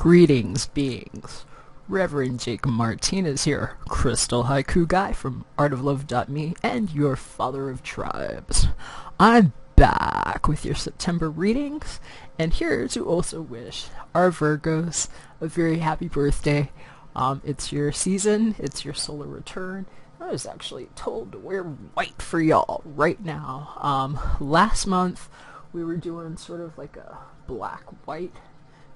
Greetings, beings. Reverend Jakob Martinez here, Crystal Haiku Guy from artoflove.me and your father of tribes. I'm back with your September readings, and here to also wish our Virgos a very happy birthday. It's your season, it's your solar return. I was actually told to wear white for y'all right now. Last month we were doing sort of like a black-white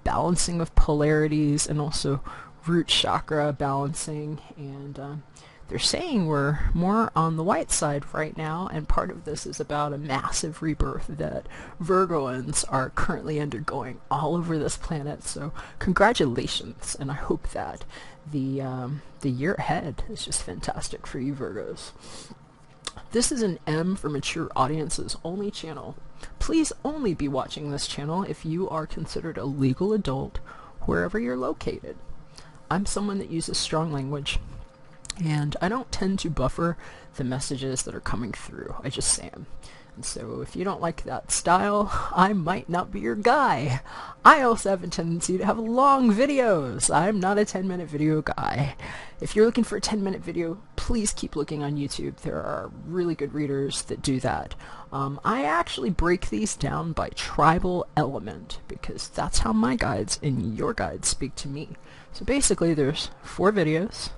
balancing of polarities and also root chakra balancing, and they're saying we're more on the white side right now, and part of this is about a massive rebirth that Virgoans are currently undergoing all over this planet. So congratulations, and I hope that the year ahead is just fantastic for you Virgos. This is an M for mature audiences only channel. Please only be watching this channel if you are considered a legal adult wherever you're located. I'm someone that uses strong language, and I don't tend to buffer the messages that are coming through. I just say them. And so if you don't like that style, I might not be your guy. I also have a tendency to have long videos. I'm not a 10-minute video guy. If you're looking for a 10-minute video, please keep looking on YouTube. There are really good readers that do that. I actually break these down by tribal element because that's how my guides and your guides speak to me. So basically there's 4 videos,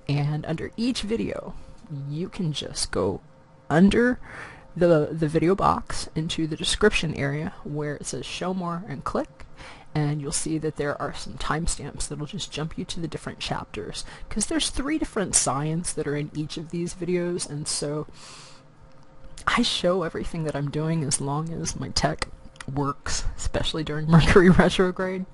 and under each video you can just go under the video box into the description area where it says show more and click, and you'll see that there are some timestamps that'll just jump you to the different chapters, because there's 3 different signs that are in each of these videos, and so I show everything that I'm doing as long as my tech works, especially during Mercury retrograde.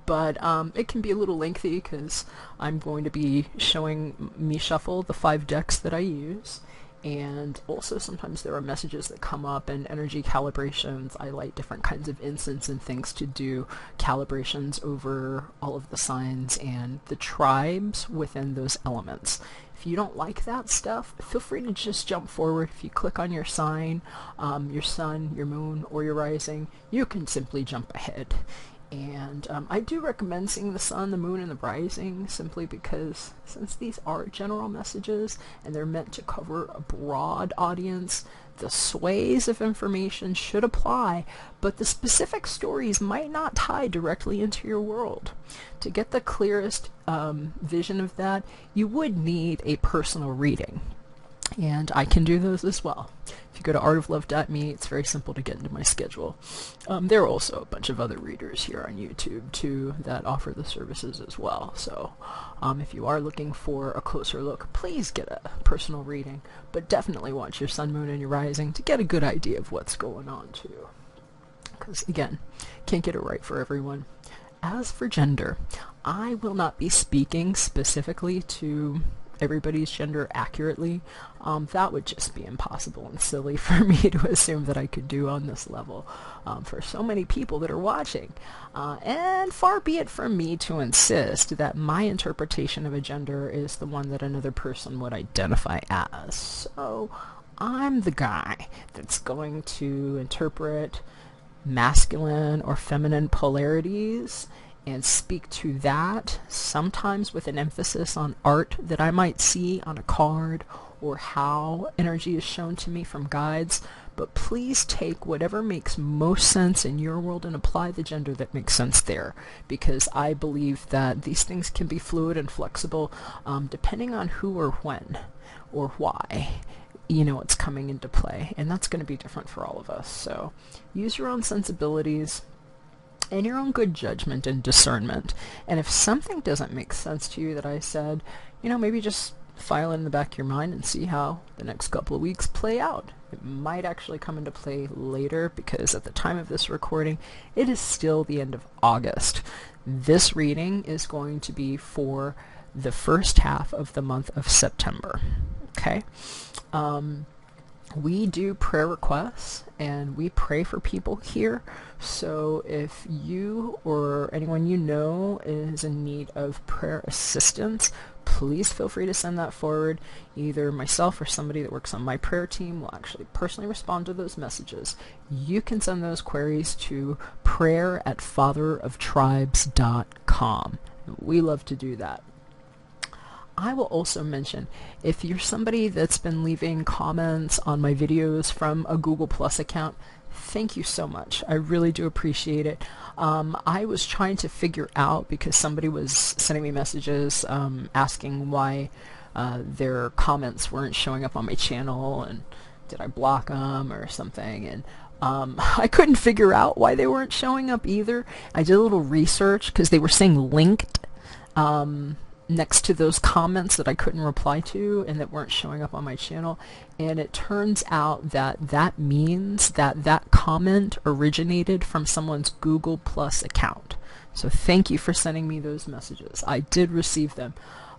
But it can be a little lengthy because I'm going to be showing me shuffle the 5 decks that I use, and also sometimes there are messages that come up and energy calibrations. I light different kinds of incense and things to do calibrations over all of the signs and the tribes within those elements. If you don't like that stuff, feel free to just jump forward. If you click on your sign, your sun, your moon, or your rising, you can simply jump ahead. And I do recommend seeing the sun, the moon, and the rising simply because since these are general messages and they're meant to cover a broad audience, the sways of information should apply, but the specific stories might not tie directly into your world. To get the clearest vision of that, you would need a personal reading. And I can do those as well. If you go to artoflove.me, it's very simple to get into my schedule. There are also a bunch of other readers here on YouTube too that offer the services as well. So if you are looking for a closer look, please get a personal reading, but definitely watch your sun, moon, and your rising to get a good idea of what's going on too. Because again, can't get it right for everyone. As for gender, I will not be speaking specifically to everybody's gender accurately. That would just be impossible and silly for me to assume that I could do on this level for so many people that are watching. And far be it from me to insist that my interpretation of a gender is the one that another person would identify as. So I'm the guy that's going to interpret masculine or feminine polarities and speak to that, sometimes with an emphasis on art that I might see on a card or how energy is shown to me from guides. But please take whatever makes most sense in your world and apply the gender that makes sense there, because I believe that these things can be fluid and flexible depending on who or when or why it's coming into play, and that's going to be different for all of us. So use your own sensibilities and your own good judgment and discernment. And if something doesn't make sense to you that I said, maybe just file it in the back of your mind and see how the next couple of weeks play out. It might actually come into play later because at the time of this recording, it is still the end of August. This reading is going to be for the first half of the month of September. Okay? We do prayer requests and we pray for people here. So if you or anyone you know is in need of prayer assistance, please feel free to send that forward. Either myself or somebody that works on my prayer team will actually personally respond to those messages. You can send those queries to prayer@fatheroftribes.com. We love to do that. I will also mention, if you're somebody that's been leaving comments on my videos from a Google Plus account, thank you so much. I really do appreciate it. I was trying to figure out, because somebody was sending me messages asking why their comments weren't showing up on my channel, and did I block them or something, and I couldn't figure out why they weren't showing up either. I did a little research because they were saying linked next to those comments that I couldn't reply to and that weren't showing up on my channel, and it turns out that that means that that comment originated from someone's Google Plus account. So thank you for sending me those messages. I did receive them.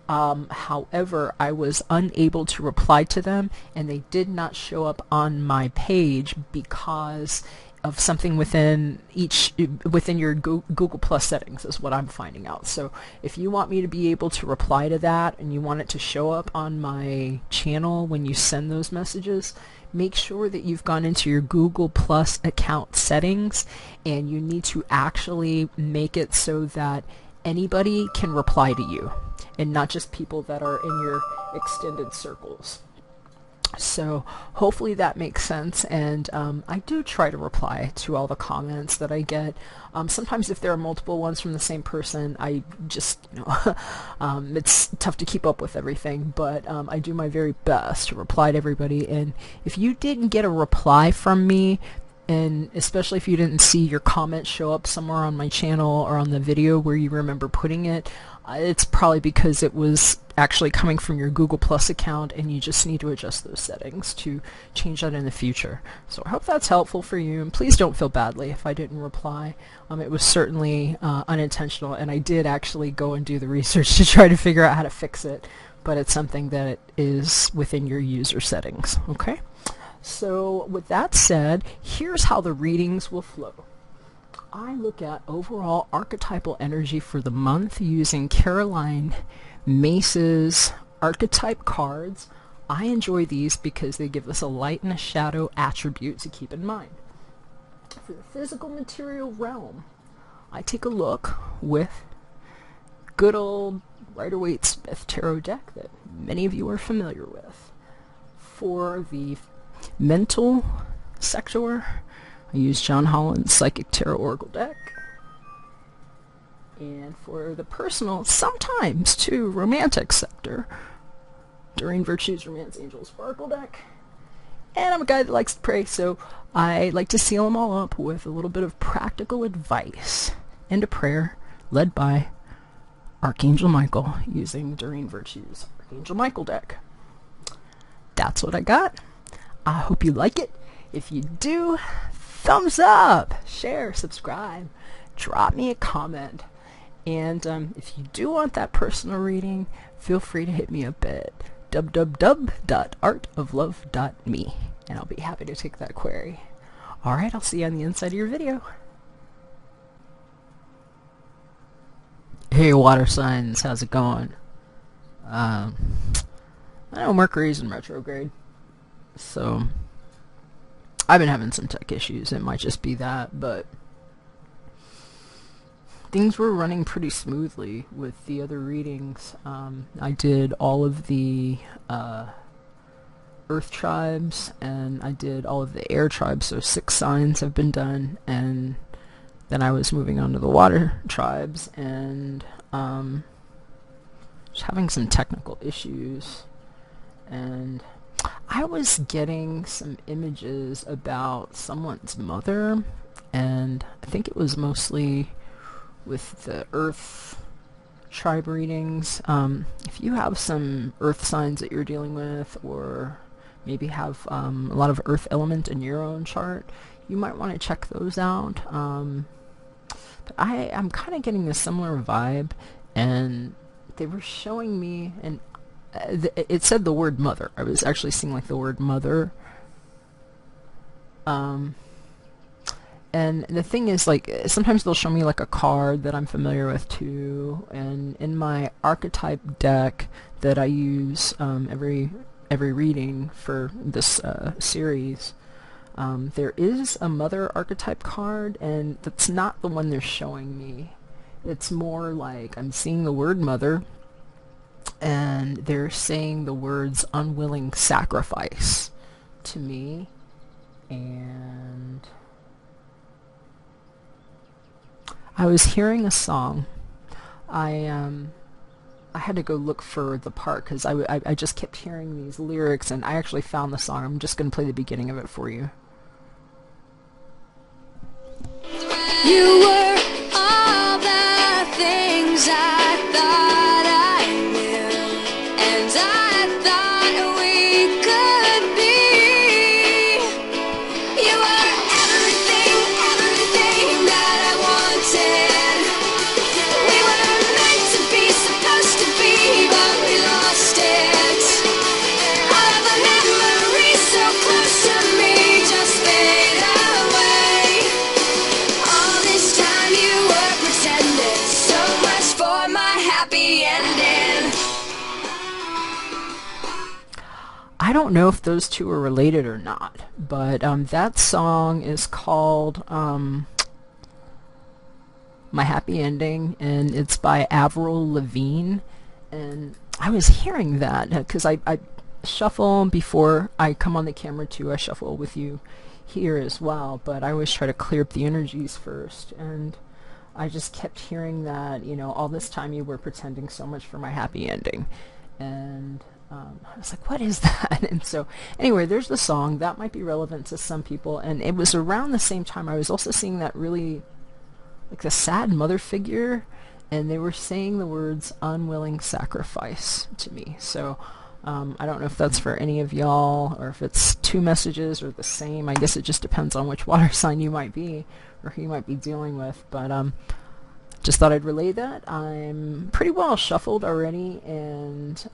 However, I was unable to reply to them, and they did not show up on my page because of something within your Google Plus settings, is what I'm finding out. So if you want me to be able to reply to that and you want it to show up on my channel when you send those messages, make sure that you've gone into your Google Plus account settings, and you need to actually make it so that anybody can reply to you and not just people that are in your extended circles. So hopefully that makes sense, and I do try to reply to all the comments that I get. Sometimes if there are multiple ones from the same person, I just, it's tough to keep up with everything, but I do my very best to reply to everybody. And if you didn't get a reply from me, and especially if you didn't see your comment show up somewhere on my channel or on the video where you remember putting it, it's probably because it was actually coming from your Google Plus account, and you just need to adjust those settings to change that in the future. So I hope that's helpful for you, and please don't feel badly if I didn't reply. It was certainly unintentional, and I did actually go and do the research to try to figure out how to fix it, but it's something that is within your user settings, okay? So with that said, here's how the readings will flow. I look at overall archetypal energy for the month using Caroline Myss's archetype cards. I enjoy these because they give us a light and a shadow attribute to keep in mind. For the physical material realm, I take a look with good old Rider-Waite-Smith tarot deck that many of you are familiar with. For the mental sector, I use John Holland's Psychic Tarot Oracle deck. And for the personal, sometimes too, romantic sector, Doreen Virtue's Romance Angels Oracle deck. And I'm a guy that likes to pray, so I like to seal them all up with a little bit of practical advice and a prayer led by Archangel Michael using Doreen Virtue's Archangel Michael deck. That's what I got. I hope you like it. If you do, thumbs up, share, subscribe, drop me a comment. And if you do want that personal reading, feel free to hit me up at www.artoflove.me, and I'll be happy to take that query. Alright, I'll see you on the inside of your video. Hey water signs, how's it going? I know Mercury's in retrograde, so I've been having some tech issues. It might just be that, but things were running pretty smoothly with the other readings. I did all of the earth tribes, and I did all of the air tribes, so 6 signs have been done, and then I was moving on to the water tribes, and just having some technical issues, and I was getting some images about someone's mother, and I think it was mostly with the earth tribe readings. If you have some earth signs that you're dealing with, or maybe have a lot of earth element in your own chart, you might want to check those out. But I'm kind of getting a similar vibe, and they were showing me, and it said the word mother. I was actually seeing like the word mother. And the thing is, like, sometimes they'll show me like a card that I'm familiar with too. And in my archetype deck that I use every reading for this series, there is a mother archetype card, and that's not the one they're showing me. It's more like I'm seeing the word mother, and they're saying the words unwilling sacrifice to me. And I was hearing a song. I had to go look for the part because I just kept hearing these lyrics, and I actually found the song. I'm just going to play the beginning of it for you. You were all the things I thought I knew, and I thought we could be. You were everything, everything that I wanted. We were meant to be, supposed to be, but we lost it. All of the memories so close to me just fade away. All this time you were pretending, so much for my happy ending. I don't know if those two are related or not, but that song is called My Happy Ending, and it's by Avril Lavigne. And I was hearing that because I shuffle before I come on the camera too. I shuffle with you here as well, but I always try to clear up the energies first. And I just kept hearing that, you know, all this time you were pretending so much for my happy ending. And I was like, what is that? And so anyway, there's the song. That might be relevant to some people. And it was around the same time I was also seeing that really, like, the sad mother figure, and they were saying the words unwilling sacrifice to me. So I don't know if that's for any of y'all, or if it's two messages or the same. I guess it just depends on which water sign you might be or who you might be dealing with. But just thought I'd relay that. I'm pretty well shuffled already, and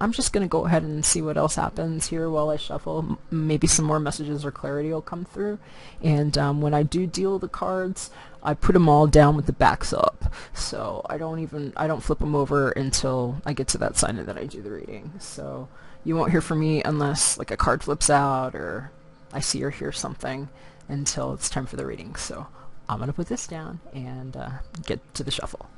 I'm just going to go ahead and see what else happens here while I shuffle. Maybe some more messages or clarity will come through. And when I do deal the cards, I put them all down with the backs up. So I don't flip them over until I get to that sign that I do the reading. So you won't hear from me unless like a card flips out or I see or hear something until it's time for the reading. So I'm going to put this down and get to the shuffle.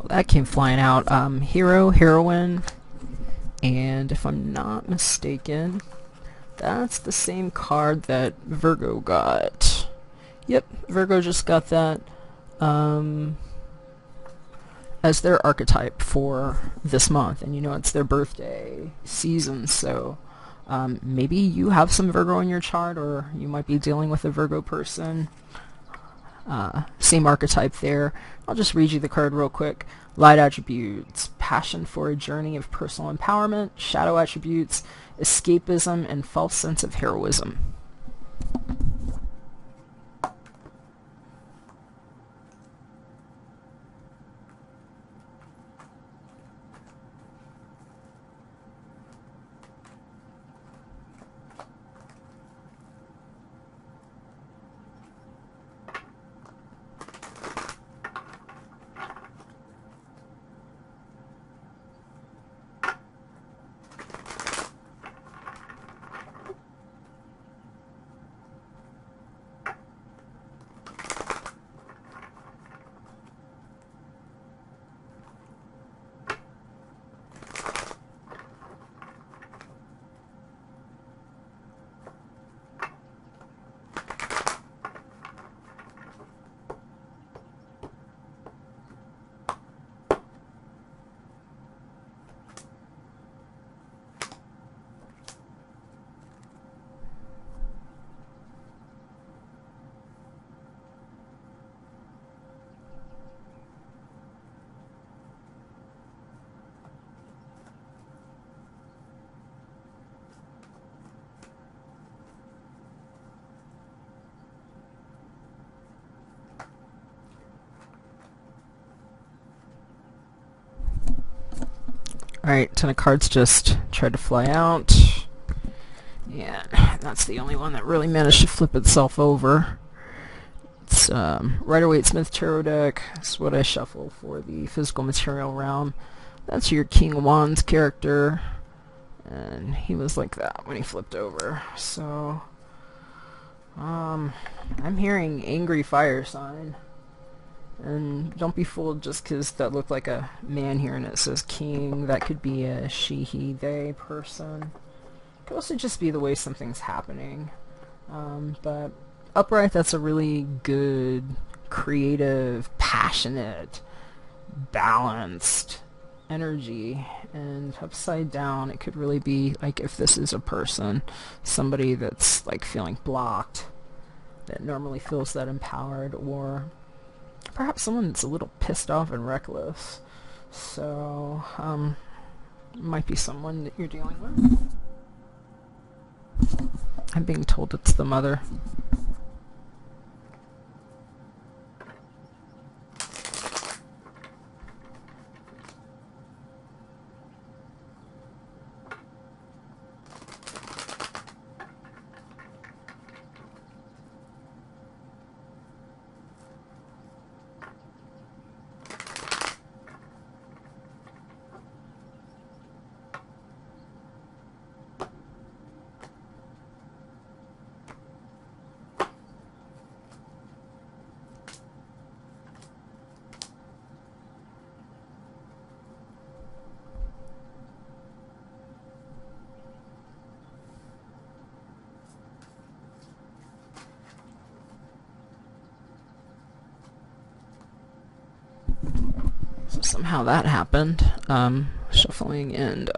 That came flying out. Hero, heroine, and if I'm not mistaken, that's the same card that Virgo got. Yep, Virgo just got that as their archetype for this month, and you know it's their birthday season, so maybe you have some Virgo in your chart, or you might be dealing with a Virgo person. Same archetype there. I'll just read you the card real quick. Light attributes: passion for a journey of personal empowerment. Shadow attributes: escapism and false sense of heroism. Alright, 10 of cards just tried to fly out. Yeah, that's the only one that really managed to flip itself over. It's Rider-Waite-Smith Tarot deck. That's what I shuffle for the physical material realm. That's your King of Wands character. And he was like that when he flipped over. So, I'm hearing angry fire sign. And don't be fooled just because that looked like a man here and it says king. That could be a she, he, they person. It could also just be the way something's happening. But upright, that's a really good, creative, passionate, balanced energy. And upside down, it could really be like if this is a person, somebody that's like feeling blocked, that normally feels that empowered, or perhaps someone that's a little pissed off and reckless. So, might be someone that you're dealing with. I'm being told it's the mother. So somehow that happened. Shuffling, and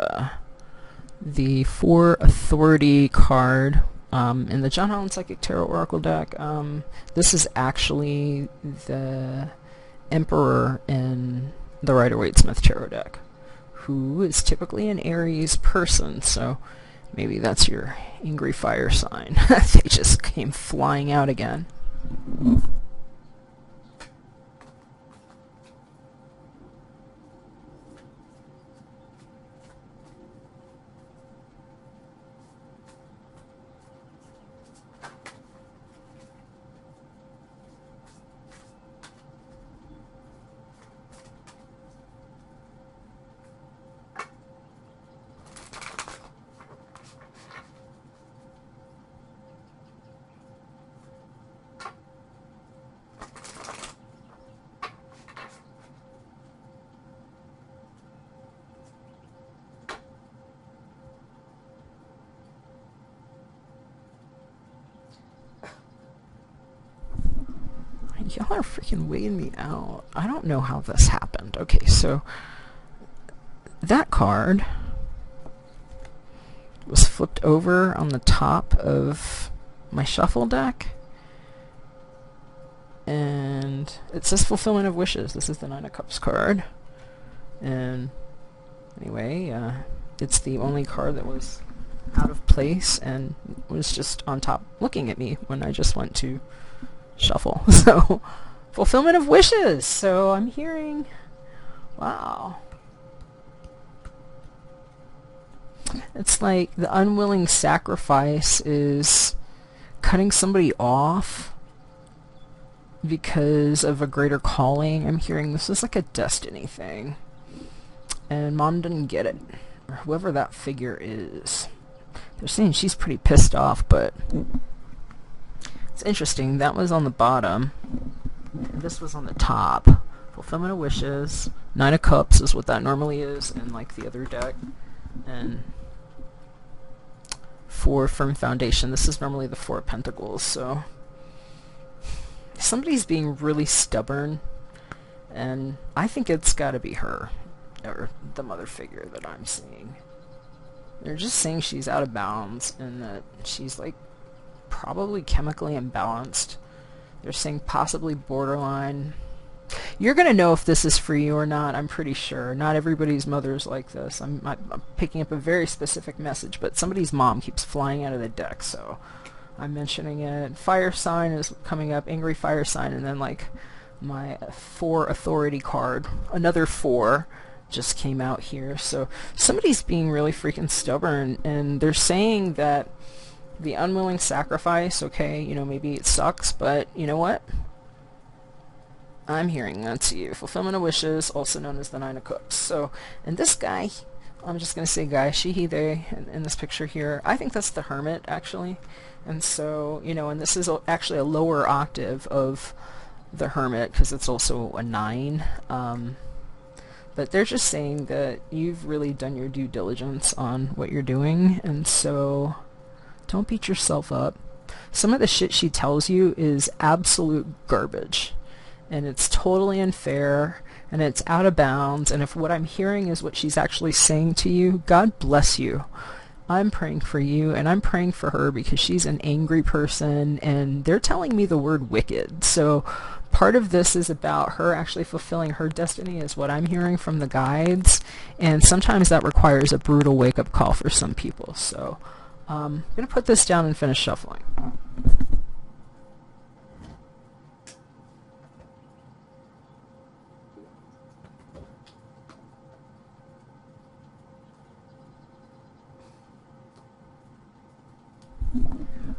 the 4 Authority card in the John Holland Psychic Tarot Oracle deck. This is actually the Emperor in the Rider-Waite-Smith Tarot deck, who is typically an Aries person, so maybe that's your angry fire sign. They just came flying out again. Y'all are freaking weighing me out. I don't know how this happened. Okay, so that card was flipped over on the top of my shuffle deck, and it says Fulfillment of Wishes. This is the 9 of Cups card. And anyway, it's the only card that was out of place and was just on top looking at me when I just went to shuffle. So, Fulfillment of Wishes. So I'm hearing, wow. It's like the unwilling sacrifice is cutting somebody off because of a greater calling. I'm hearing this is like a destiny thing. And mom didn't get it. Or whoever that figure is. They're saying she's pretty pissed off, but it's interesting. That was on the bottom. This was on the top. Fulfillment of Wishes. 9 of Cups is what that normally is in like the other deck. And 4 Firm Foundation. This is normally the 4 of Pentacles. So somebody's being really stubborn. And I think it's got to be her. Or the mother figure that I'm seeing. They're just saying she's out of bounds and that she's like probably chemically imbalanced. They're saying possibly borderline. You're gonna know if this is for you or not. I'm pretty sure. Not everybody's mother's like this. I'm picking up a very specific message, but somebody's mom keeps flying out of the deck, so I'm mentioning it. Fire sign is coming up. Angry fire sign, and then like my 4 Authority card. Another 4. just came out here. So somebody's being really freaking stubborn, and they're saying that the unwilling sacrifice, okay, you know, maybe it sucks, but you know what? I'm hearing that to you. Fulfillment of wishes, also known as the Nine of Cups. So, and this guy, I'm just going to say guy, she, he, they, in this picture here, I think that's the Hermit, actually. And so, you know, and this is actually a lower octave of the Hermit, because it's also a 9. But they're just saying that you've really done your due diligence on what you're doing, and so don't beat yourself up. Some of the shit she tells you is absolute garbage, and it's totally unfair, and it's out of bounds, and if what I'm hearing is what she's actually saying to you, God bless you. I'm praying for you, and I'm praying for her because she's an angry person, and they're telling me the word wicked. So part of this is about her actually fulfilling her destiny, is what I'm hearing from the guides, and sometimes that requires a brutal wake-up call for some people. So I'm going to put this down and finish shuffling.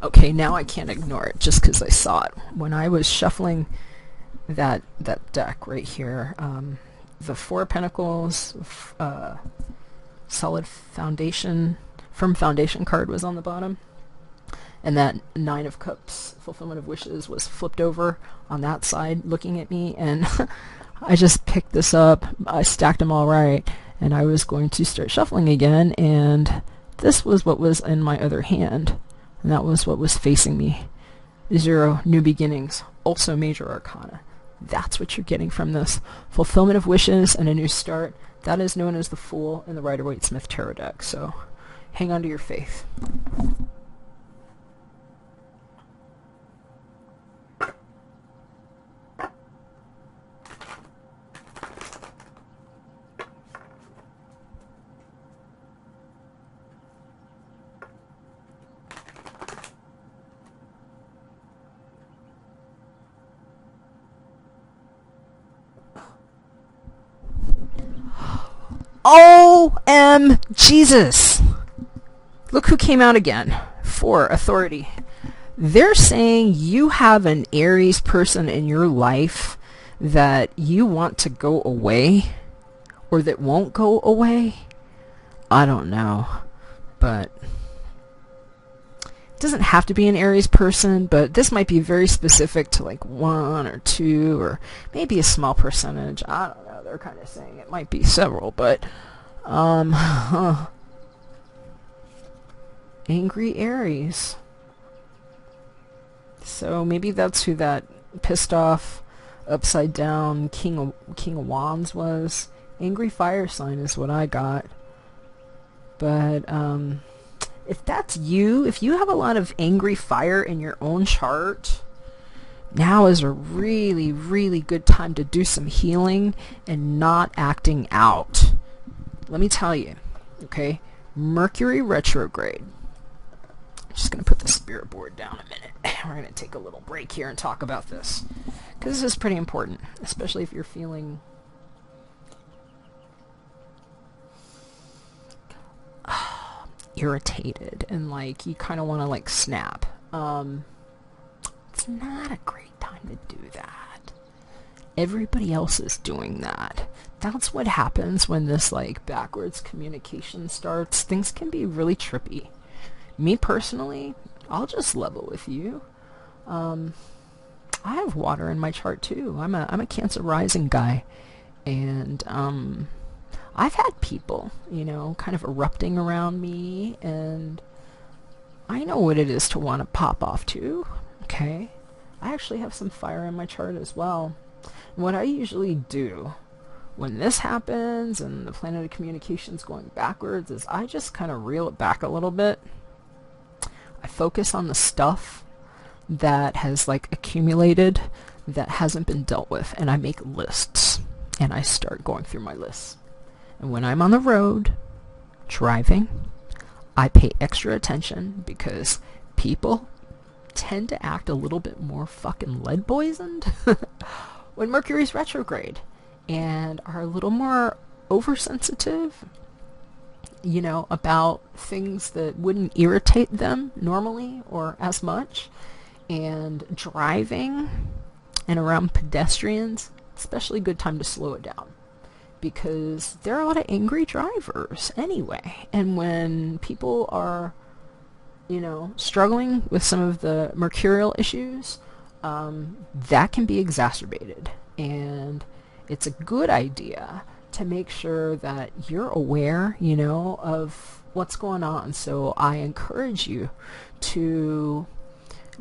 Okay, now I can't ignore it just because I saw it. When I was shuffling that deck right here, the Four of Pentacles, solid foundation, firm foundation card was on the bottom, and that Nine of Cups, fulfillment of wishes, was flipped over on that side looking at me, and I just picked this up, I stacked them all right, and I was going to start shuffling again, and this was what was in my other hand. And that was what was facing me. 0, new beginnings, also major arcana. That's what you're getting from this. Fulfillment of wishes and a new start. That is known as the Fool in the Rider-Waite-Smith Tarot deck. So hang on to your faith. O-M Jesus! Look who came out again. 4, authority. They're saying you have an Aries person in your life that you want to go away, or that won't go away. I don't know, but it doesn't have to be an Aries person, but this might be very specific to like 1 or 2 or maybe a small percentage. I don't know. They're kind of saying it might be several, but angry Aries. So maybe that's who that pissed off, upside down King of Wands was. Angry fire sign is what I got. But if that's you, if you have a lot of angry fire in your own chart, now is a really, really good time to do some healing and not acting out. Let me tell you, okay? Mercury retrograde. I'm just going to put the spirit board down a minute. We're going to take a little break here and talk about this, because this is pretty important, especially if you're feeling irritated and like you kind of want to like snap. It's not a great time to do that. Everybody else is doing that. That's what happens when this like backwards communication starts. Things can be really trippy. Me personally, I'll just level with you. I have water in my chart too. I'm a Cancer rising guy, and I've had people, you know, kind of erupting around me, and I know what it is to want to pop off too. Okay, I actually have some fire in my chart as well. And what I usually do when this happens and the planet of communication's going backwards is I just kind of reel it back a little bit. I focus on the stuff that has like accumulated that hasn't been dealt with, and I make lists, and I start going through my lists. And when I'm on the road driving, I pay extra attention because people tend to act a little bit more fucking lead poisoned when Mercury's retrograde, and are a little more oversensitive, you know, about things that wouldn't irritate them normally or as much. And driving and around pedestrians, especially a good time to slow it down, because there are a lot of angry drivers anyway. And when people are, you know, struggling with some of the mercurial issues, that can be exacerbated. And it's a good idea to make sure that you're aware, you know, of what's going on. So I encourage you to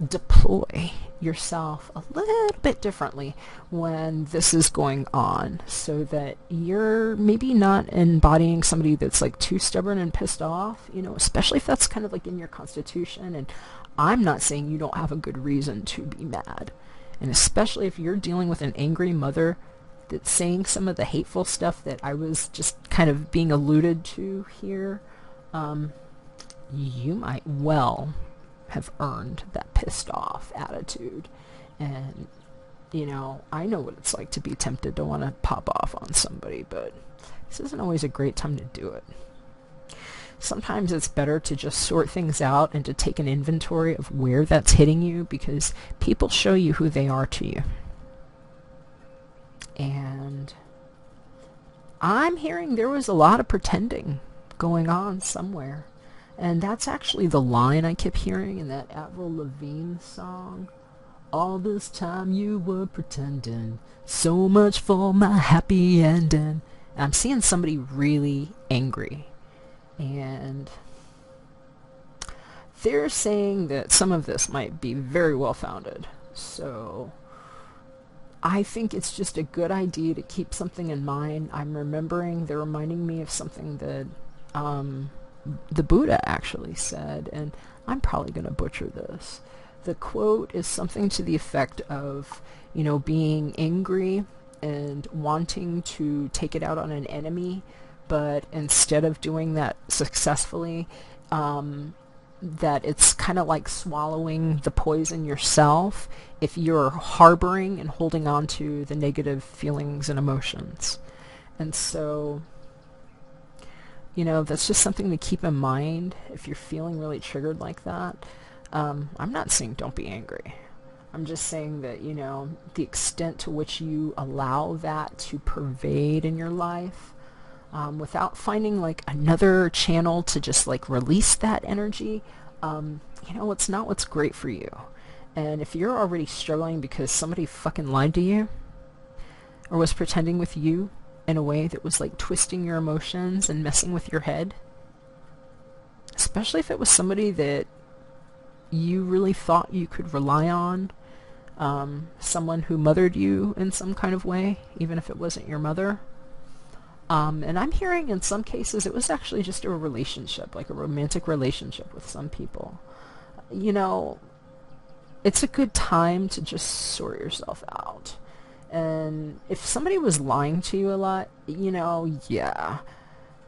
deploy yourself a little bit differently when this is going on, so that you're maybe not embodying somebody that's like too stubborn and pissed off, you know, especially if that's kind of like in your constitution. And I'm not saying you don't have a good reason to be mad, and especially if you're dealing with an angry mother that's saying some of the hateful stuff that I was just kind of being alluded to here, you might well have earned that pissed off attitude. And, you know, I know what it's like to be tempted to want to pop off on somebody, but this isn't always a great time to do it. Sometimes it's better to just sort things out and to take an inventory of where that's hitting you, because people show you who they are to you. And I'm hearing there was a lot of pretending going on somewhere. And that's actually the line I kept hearing in that Avril Lavigne song. All this time you were pretending, so much for my happy ending. And I'm seeing somebody really angry. And they're saying that some of this might be very well founded. So I think it's just a good idea to keep something in mind. I'm remembering, they're reminding me of something that the Buddha actually said, and I'm probably going to butcher this. The quote is something to the effect of, you know, being angry and wanting to take it out on an enemy, but instead of doing that successfully, that it's kind of like swallowing the poison yourself if you're harboring and holding on to the negative feelings and emotions. And so, you know, that's just something to keep in mind if you're feeling really triggered like that. I'm not saying don't be angry. I'm just saying that, you know, the extent to which you allow that to pervade in your life, without finding like another channel to just like release that energy, you know, it's not what's great for you. And if you're already struggling because somebody fucking lied to you or was pretending with you in a way that was like twisting your emotions and messing with your head, especially if it was somebody that you really thought you could rely on, someone who mothered you in some kind of way, even if it wasn't your mother. And I'm hearing in some cases it was actually just a relationship, like a romantic relationship with some people. You know, it's a good time to just sort yourself out. And if somebody was lying to you a lot, you know, yeah,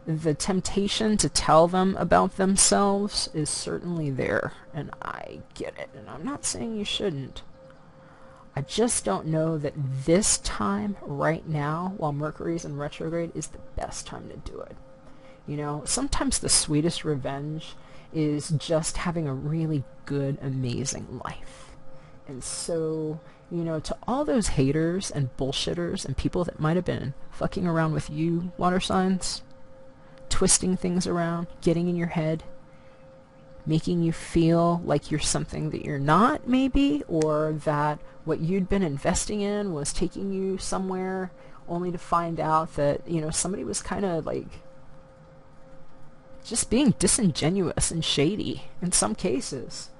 the temptation to tell them about themselves is certainly there, and I get it, and I'm not saying you shouldn't. I just don't know that this time, right now, while Mercury's in retrograde, is the best time to do it. You know, sometimes the sweetest revenge is just having a really good, amazing life. And so, you know, to all those haters and bullshitters and people that might have been fucking around with you, water signs, twisting things around, getting in your head, making you feel like you're something that you're not, maybe, or that what you'd been investing in was taking you somewhere, only to find out that, you know, somebody was kind of like just being disingenuous and shady in some cases.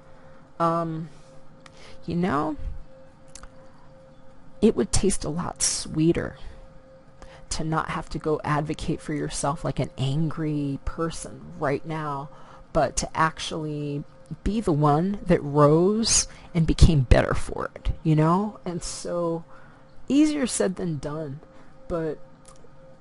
You know, it would taste a lot sweeter to not have to go advocate for yourself like an angry person right now, but to actually be the one that rose and became better for it, you know? And so, easier said than done, but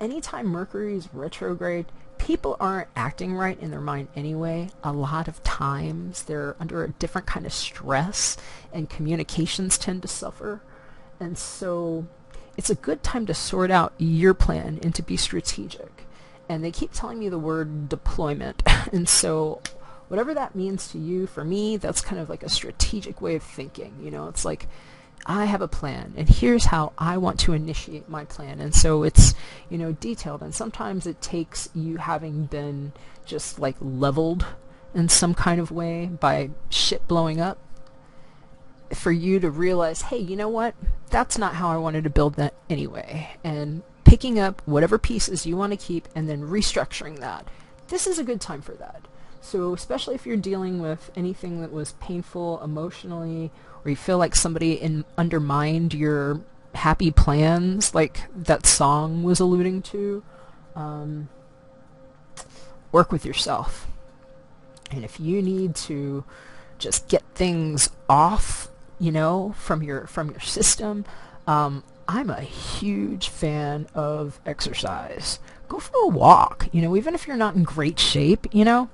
anytime Mercury's retrograde, people aren't acting right in their mind anyway. A lot of times they're under a different kind of stress, and communications tend to suffer. And so it's a good time to sort out your plan and to be strategic. And they keep telling me the word deployment. And so whatever that means to you, for me, that's kind of like a strategic way of thinking. You know, it's like, I have a plan, and here's how I want to initiate my plan. And so it's, you know, detailed. And sometimes it takes you having been just like leveled in some kind of way by shit blowing up for you to realize, hey, you know what? That's not how I wanted to build that anyway. And picking up whatever pieces you want to keep and then restructuring that. This is a good time for that. So especially if you're dealing with anything that was painful emotionally, or you feel like somebody undermined your happy plans, like that song was alluding to, work with yourself. And if you need to just get things off, you know, from your system, I'm a huge fan of exercise. Go for a walk, you know, even if you're not in great shape, you know,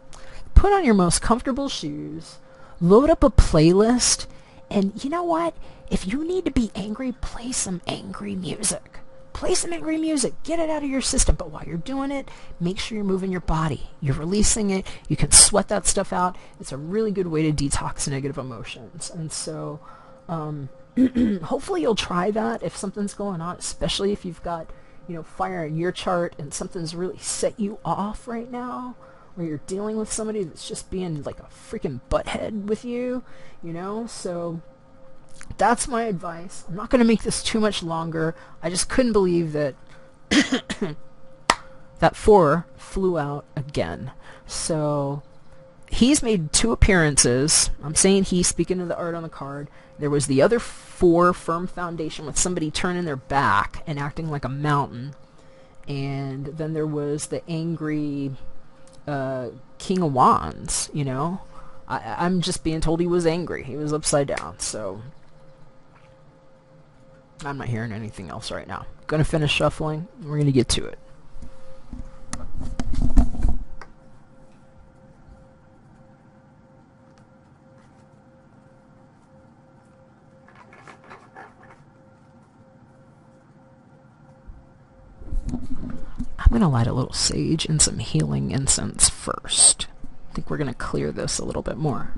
put on your most comfortable shoes, load up a playlist, and you know what? If you need to be angry, play some angry music. Play some angry music. Get it out of your system. But while you're doing it, make sure you're moving your body. You're releasing it. You can sweat that stuff out. It's a really good way to detox negative emotions. And so hopefully you'll try that if something's going on, especially if you've got, you know, fire in your chart and something's really set you off right now, or you're dealing with somebody that's just being like a freaking butthead with you, you know. So that's my advice. I'm not going to make this too much longer. I just couldn't believe that that 4 flew out again. So he's made 2 appearances. I'm saying he, speaking of the art on the card. There was the other 4, firm foundation, with somebody turning their back and acting like a mountain. And then there was the angry King of Wands, you know. I'm just being told he was angry. He was upside down, so I'm not hearing anything else right now. Gonna finish shuffling. We're gonna get to it. I'm going to light a little sage and some healing incense first. I think we're going to clear this a little bit more.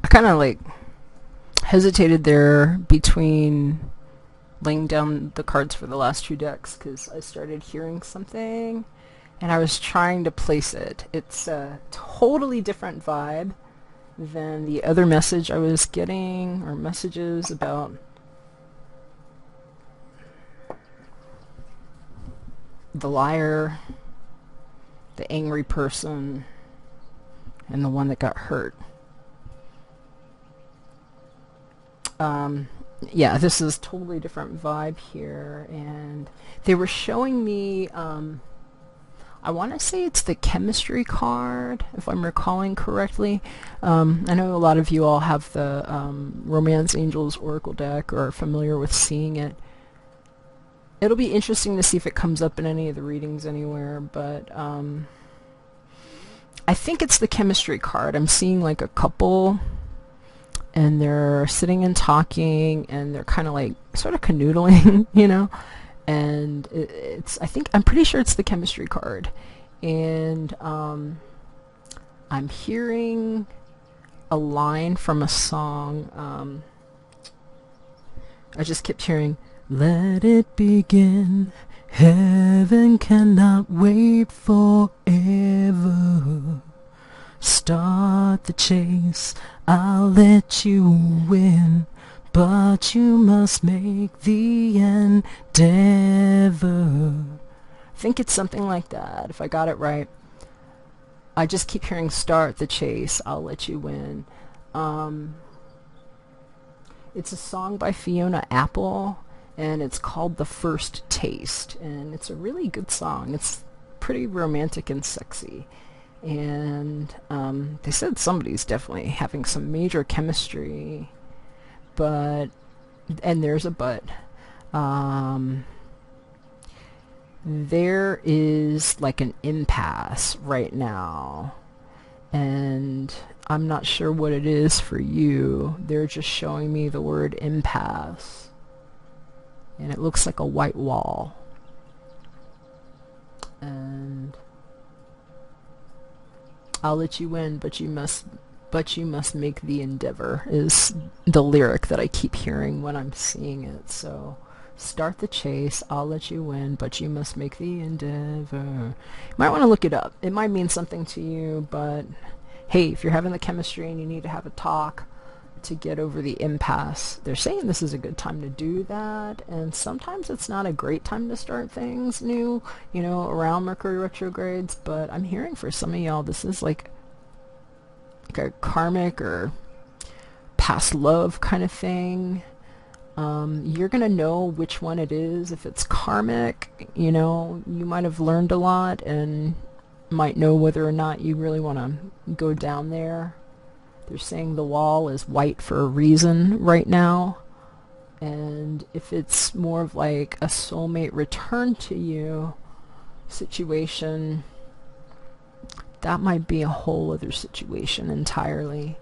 Kind of like hesitated there between laying down the cards for the last two decks because I started hearing something and I was trying to place it. It's a totally different vibe than the other message I was getting, or messages about the liar, the angry person, and the one that got hurt. Yeah, this is totally different vibe here, and they were showing me, I want to say it's the chemistry card, if I'm recalling correctly. I know a lot of you all have the Romance Angels Oracle deck or are familiar with seeing it. It'll be interesting to see if it comes up in any of the readings anywhere, but I think it's the chemistry card. I'm seeing like a couple, and they're sitting and talking, and they're kind of like sort of canoodling, you know, and I'm pretty sure it's the chemistry card, and I'm hearing a line from a song. I just kept hearing, "Let it begin, heaven cannot wait forever. Start the chase, I'll let you win, but you must make the endeavor." I think it's something like that, if I got it right. I just keep hearing "start the chase, I'll let you win." It's a song by Fiona Apple, and it's called "The First Taste," and it's a really good song. It's pretty romantic and sexy. And they said somebody's definitely having some major chemistry, but, and there's a but, there is like an impasse right now, and I'm not sure what it is for you. They're just showing me the word impasse, and it looks like a white wall, and "I'll let you win, but you must make the endeavor" is the lyric that I keep hearing when I'm seeing it. So, start the chase, I'll let you win, but you must make the endeavor. You might want to look it up. It might mean something to you, but hey, if you're having the chemistry and you need to have a talk to get over the impasse, they're saying this is a good time to do that, and sometimes it's not a great time to start things new, you know, around Mercury retrogrades, but I'm hearing for some of y'all this is like a karmic or past love kind of thing. You're gonna know which one it is. If it's karmic, you know, you might have learned a lot and might know whether or not you really want to go down there. They're saying the wall is white for a reason right now. And if it's more of like a soulmate return to you situation, that might be a whole other situation entirely.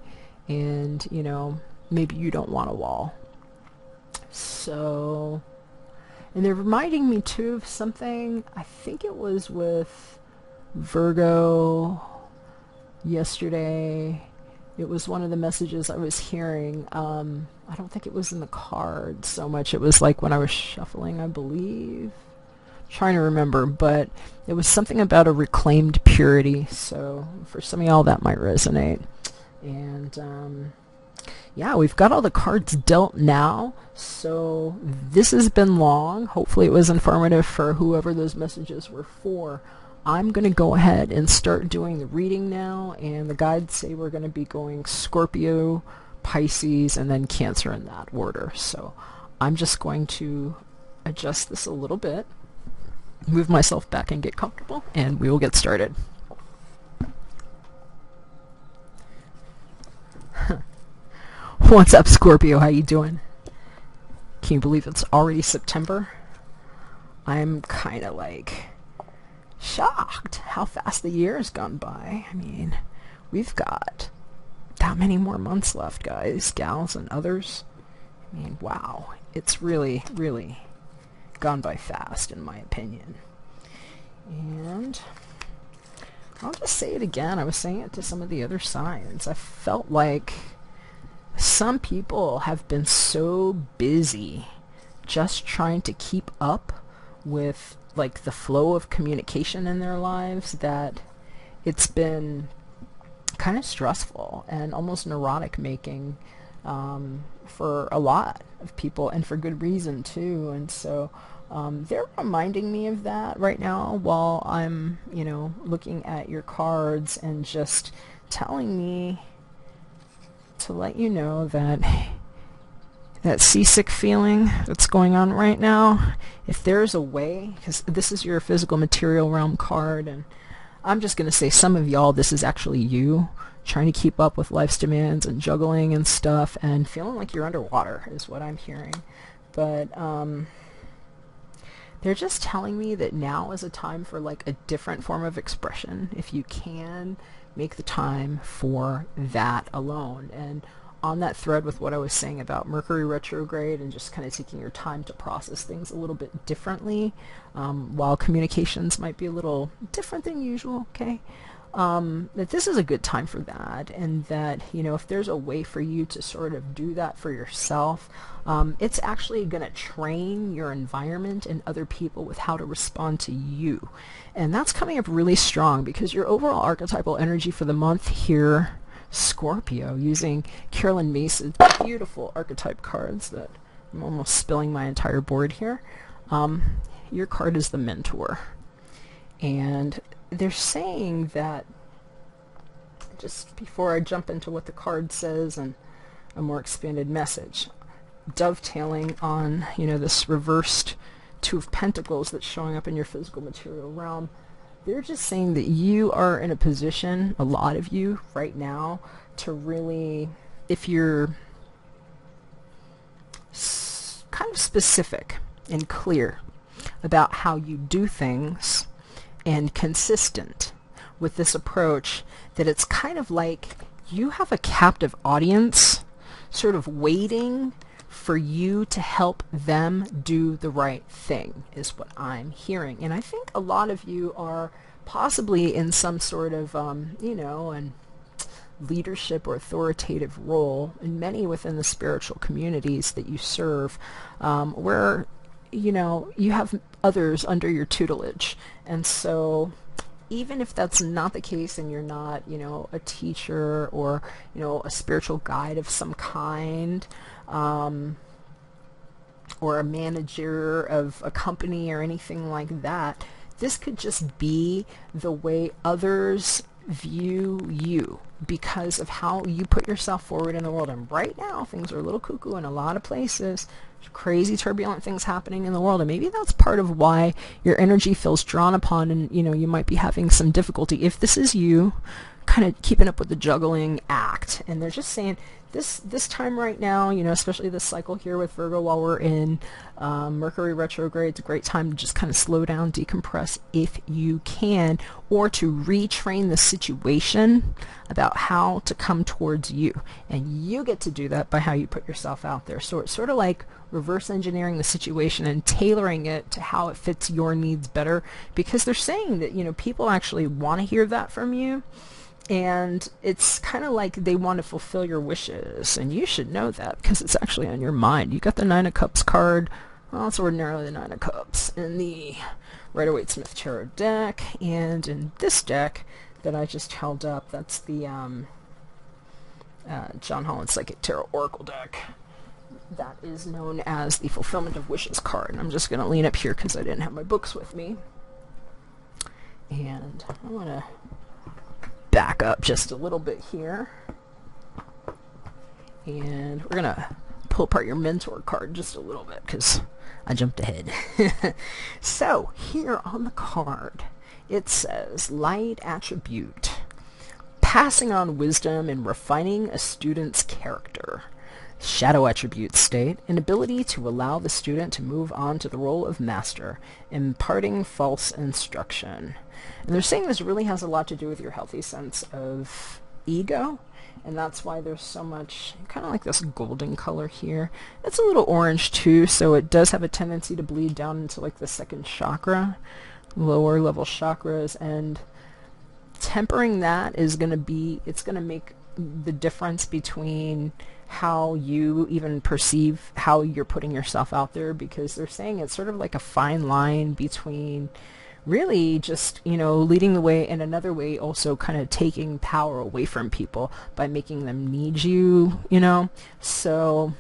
And, you know, maybe you don't want a wall. So, and they're reminding me too of something. I think it was with Virgo yesterday. It was one of the messages I was hearing. I don't think it was in the cards so much. It was like when I was shuffling, I believe. I'm trying to remember, but it was something about a reclaimed purity. So for some of y'all, that might resonate. And yeah, we've got all the cards dealt now. So this has been long. Hopefully it was informative for whoever those messages were for. I'm going to go ahead and start doing the reading now, and the guides say we're going to be going Scorpio, Pisces, and then Cancer in that order. So I'm just going to adjust this a little bit. move myself back and get comfortable, and we will get started. What's up, Scorpio? How you doing? Can you believe it's already September? I'm kind of like shocked how fast the year has gone by. I mean, we've got that many more months left, guys, gals, and others. I mean, wow. It's really, really gone by fast, in my opinion. And I'll just say it again. I was saying it to some of the other signs. I felt like some people have been so busy just trying to keep up with like the flow of communication in their lives that it's been kind of stressful and almost neurotic making for a lot of people, and for good reason too. And so they're reminding me of that right now while I'm, you know, looking at your cards and just telling me to let you know that that seasick feeling that's going on right now, if there's a way, because this is your physical material realm card, and I'm just going to say some of y'all, this is actually you trying to keep up with life's demands and juggling and stuff and feeling like you're underwater is what I'm hearing. But they're just telling me that now is a time for like a different form of expression. If you can make the time for that alone. And on that thread with what I was saying about Mercury retrograde and just kind of taking your time to process things a little bit differently, while communications might be a little different than usual, okay? That this is a good time for that, and that, you know, if there's a way for you to sort of do that for yourself, it's actually going to train your environment and other people with how to respond to you. And that's coming up really strong because your overall archetypal energy for the month here, Scorpio, using Carolyn Mace's beautiful archetype cards that I'm almost spilling my entire board here. Your card is the Mentor. And they're saying that, just before I jump into what the card says and a more expanded message, dovetailing on, you know, this reversed Two of Pentacles that's showing up in your physical material realm, they're just saying that you are in a position, a lot of you right now, to really, if you're kind of specific and clear about how you do things and consistent with this approach, that it's kind of like you have a captive audience sort of waiting for you to help them do the right thing, is what I'm hearing. And I think a lot of you are possibly in some sort of, you know, an leadership or authoritative role, and many within the spiritual communities that you serve, where, you know, you have others under your tutelage. And so even if that's not the case and you're not, you know, a teacher or, you know, a spiritual guide of some kind, or a manager of a company or anything like that, this could just be the way others view you because of how you put yourself forward in the world. And right now things are a little cuckoo in a lot of places. There's crazy turbulent things happening in the world, and maybe that's part of why your energy feels drawn upon, and, you know, you might be having some difficulty if this is you kind of keeping up with the juggling act. And they're just saying this time right now, you know, especially this cycle here with Virgo while we're in Mercury retrograde, it's a great time to just kind of slow down, decompress if you can, or to retrain the situation about how to come towards you. And you get to do that by how you put yourself out there. So it's sort of like reverse engineering the situation and tailoring it to how it fits your needs better, because they're saying that, you know, people actually want to hear that from you. And it's kind of like they want to fulfill your wishes, and you should know that because it's actually on your mind. You got the Nine of Cups card. Well, it's ordinarily the Nine of Cups in the Rider-Waite-Smith Tarot deck, and in this deck that I just held up, that's the John Holland Psychic Tarot Oracle deck. That is known as the Fulfillment of Wishes card. And I'm just going to lean up here because I didn't have my books with me. And I want to back up just a little bit here, and we're gonna pull apart your mentor card just a little bit because I jumped ahead. So here on the card, it says light attribute, passing on wisdom and refining a student's character. Shadow attributes state an ability to allow the student to move on to the role of master, imparting false instruction. And they're saying this really has a lot to do with your healthy sense of ego, and that's why there's so much, kind of like this golden color here. It's a little orange too, so it does have a tendency to bleed down into like the second chakra, lower level chakras, and tempering that is going to be, it's going to make the difference between how you even perceive how you're putting yourself out there, because they're saying it's sort of like a fine line between really just, you know, leading the way, and another way also kind of taking power away from people by making them need you, you know. So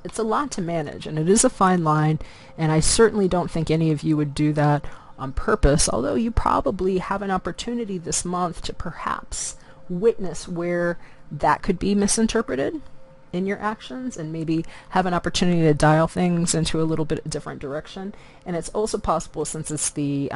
it's a lot to manage, and it is a fine line, and I certainly don't think any of you would do that on purpose, although you probably have an opportunity this month to perhaps witness where that could be misinterpreted in your actions, and maybe have an opportunity to dial things into a little bit different direction. And it's also possible, since it's the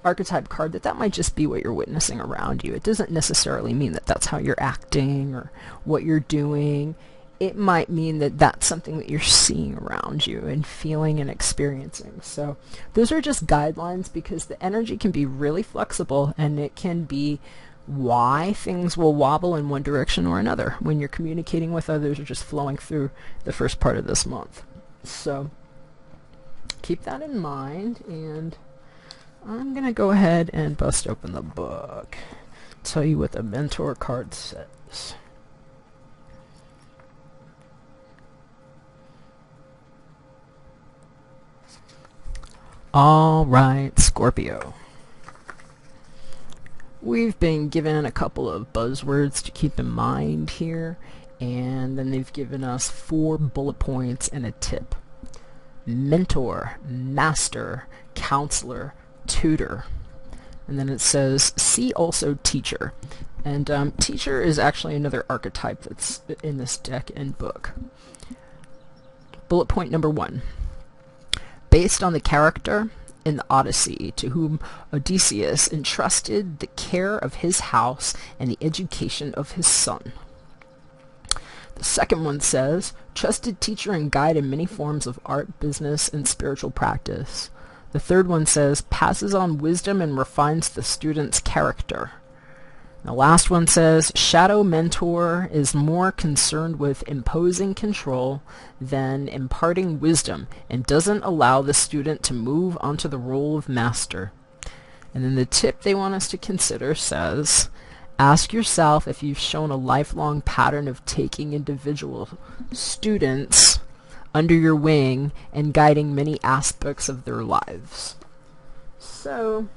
archetype card, that might just be what you're witnessing around you. It doesn't necessarily mean that that's how you're acting or what you're doing. It might mean that that's something that you're seeing around you and feeling and experiencing. So those are just guidelines, because the energy can be really flexible, and it can be why things will wobble in one direction or another when you're communicating with others or just flowing through the first part of this month. So keep that in mind, and I'm going to go ahead and bust open the book, tell you what the mentor card says. All right, Scorpio. We've been given a couple of buzzwords to keep in mind here, and then they've given us 4 bullet points and a tip. Mentor, master, counselor, tutor. And then it says, see also teacher. And teacher is actually another archetype that's in this deck and book. Bullet point number 1. Based on the character in the Odyssey, to whom Odysseus entrusted the care of his house and the education of his son. The second one says, trusted teacher and guide in many forms of art, business, and spiritual practice. The third one says, passes on wisdom and refines the student's character. The last one says, shadow mentor is more concerned with imposing control than imparting wisdom, and doesn't allow the student to move onto the role of master. And then the tip they want us to consider says, ask yourself if you've shown a lifelong pattern of taking individual students under your wing and guiding many aspects of their lives. So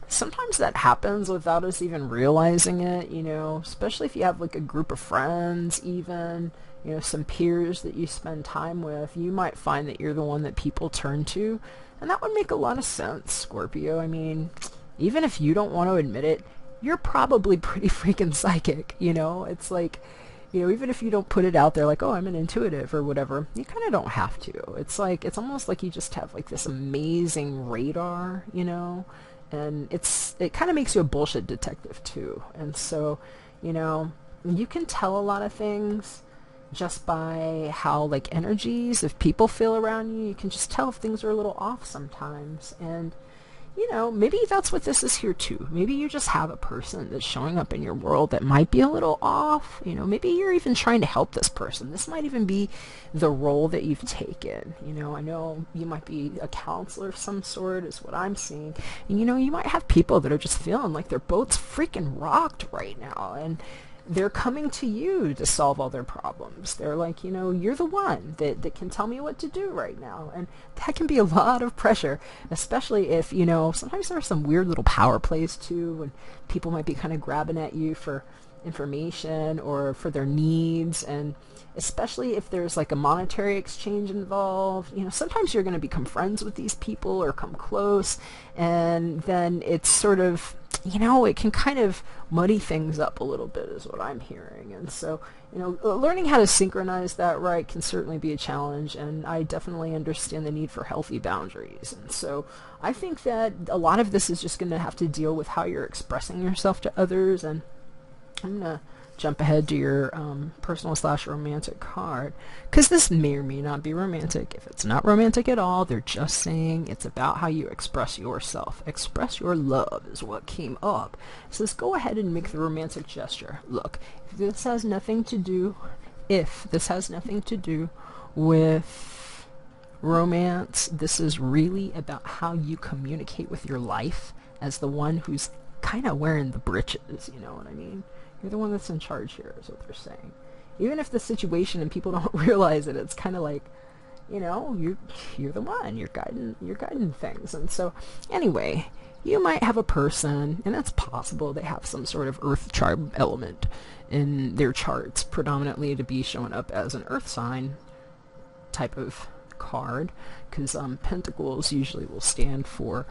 sometimes that happens without us even realizing it, you know, especially if you have like a group of friends, even, you know, some peers that you spend time with. You might find that you're the one that people turn to, and that would make a lot of sense, Scorpio. I mean, even if you don't want to admit it, you're probably pretty freaking psychic, you know. It's like, you know, even if you don't put it out there like, oh, I'm an intuitive or whatever, you kind of don't have to. It's like, it's almost like you just have like this amazing radar, you know. And it kind of makes you a bullshit detective too. And so, you know, you can tell a lot of things just by how like energies, if people feel around you, you can just tell if things are a little off sometimes. And, you know, maybe that's what this is here too. Maybe you just have a person that's showing up in your world that might be a little off. You know, maybe you're even trying to help this person. This might even be the role that you've taken. You know, I know you might be a counselor of some sort is what I'm seeing. And, you know, you might have people that are just feeling like their boat's freaking rocked right now. And they're coming to you to solve all their problems. They're like, you know, you're the one that can tell me what to do right now. And that can be a lot of pressure, especially if, you know, sometimes there are some weird little power plays too, when people might be kind of grabbing at you for information or for their needs. And especially if there's like a monetary exchange involved, you know, sometimes you're going to become friends with these people or come close, and then it's sort of, it can kind of muddy things up a little bit is what I'm hearing. And so, learning how to synchronize that right can certainly be a challenge, and I definitely understand the need for healthy boundaries. And so I think that a lot of this is just going to have to deal with how you're expressing yourself to others. And I'm going to jump ahead to your personal/romantic card, because this may or may not be romantic. If it's not romantic at all, they're just saying it's about how you express yourself. Express your love is what came up. It says go ahead and make the romantic gesture. Look, if this has nothing to do with romance, this is really about how you communicate with your life as the one who's kind of wearing the britches, you know what I mean? You're the one that's in charge here, is what they're saying. Even if the situation and people don't realize it, it's kind of like, you're the one. You're guiding things. And so, anyway, you might have a person, and it's possible they have some sort of earth chart element in their charts, predominantly to be showing up as an earth sign type of card, because pentacles usually will stand for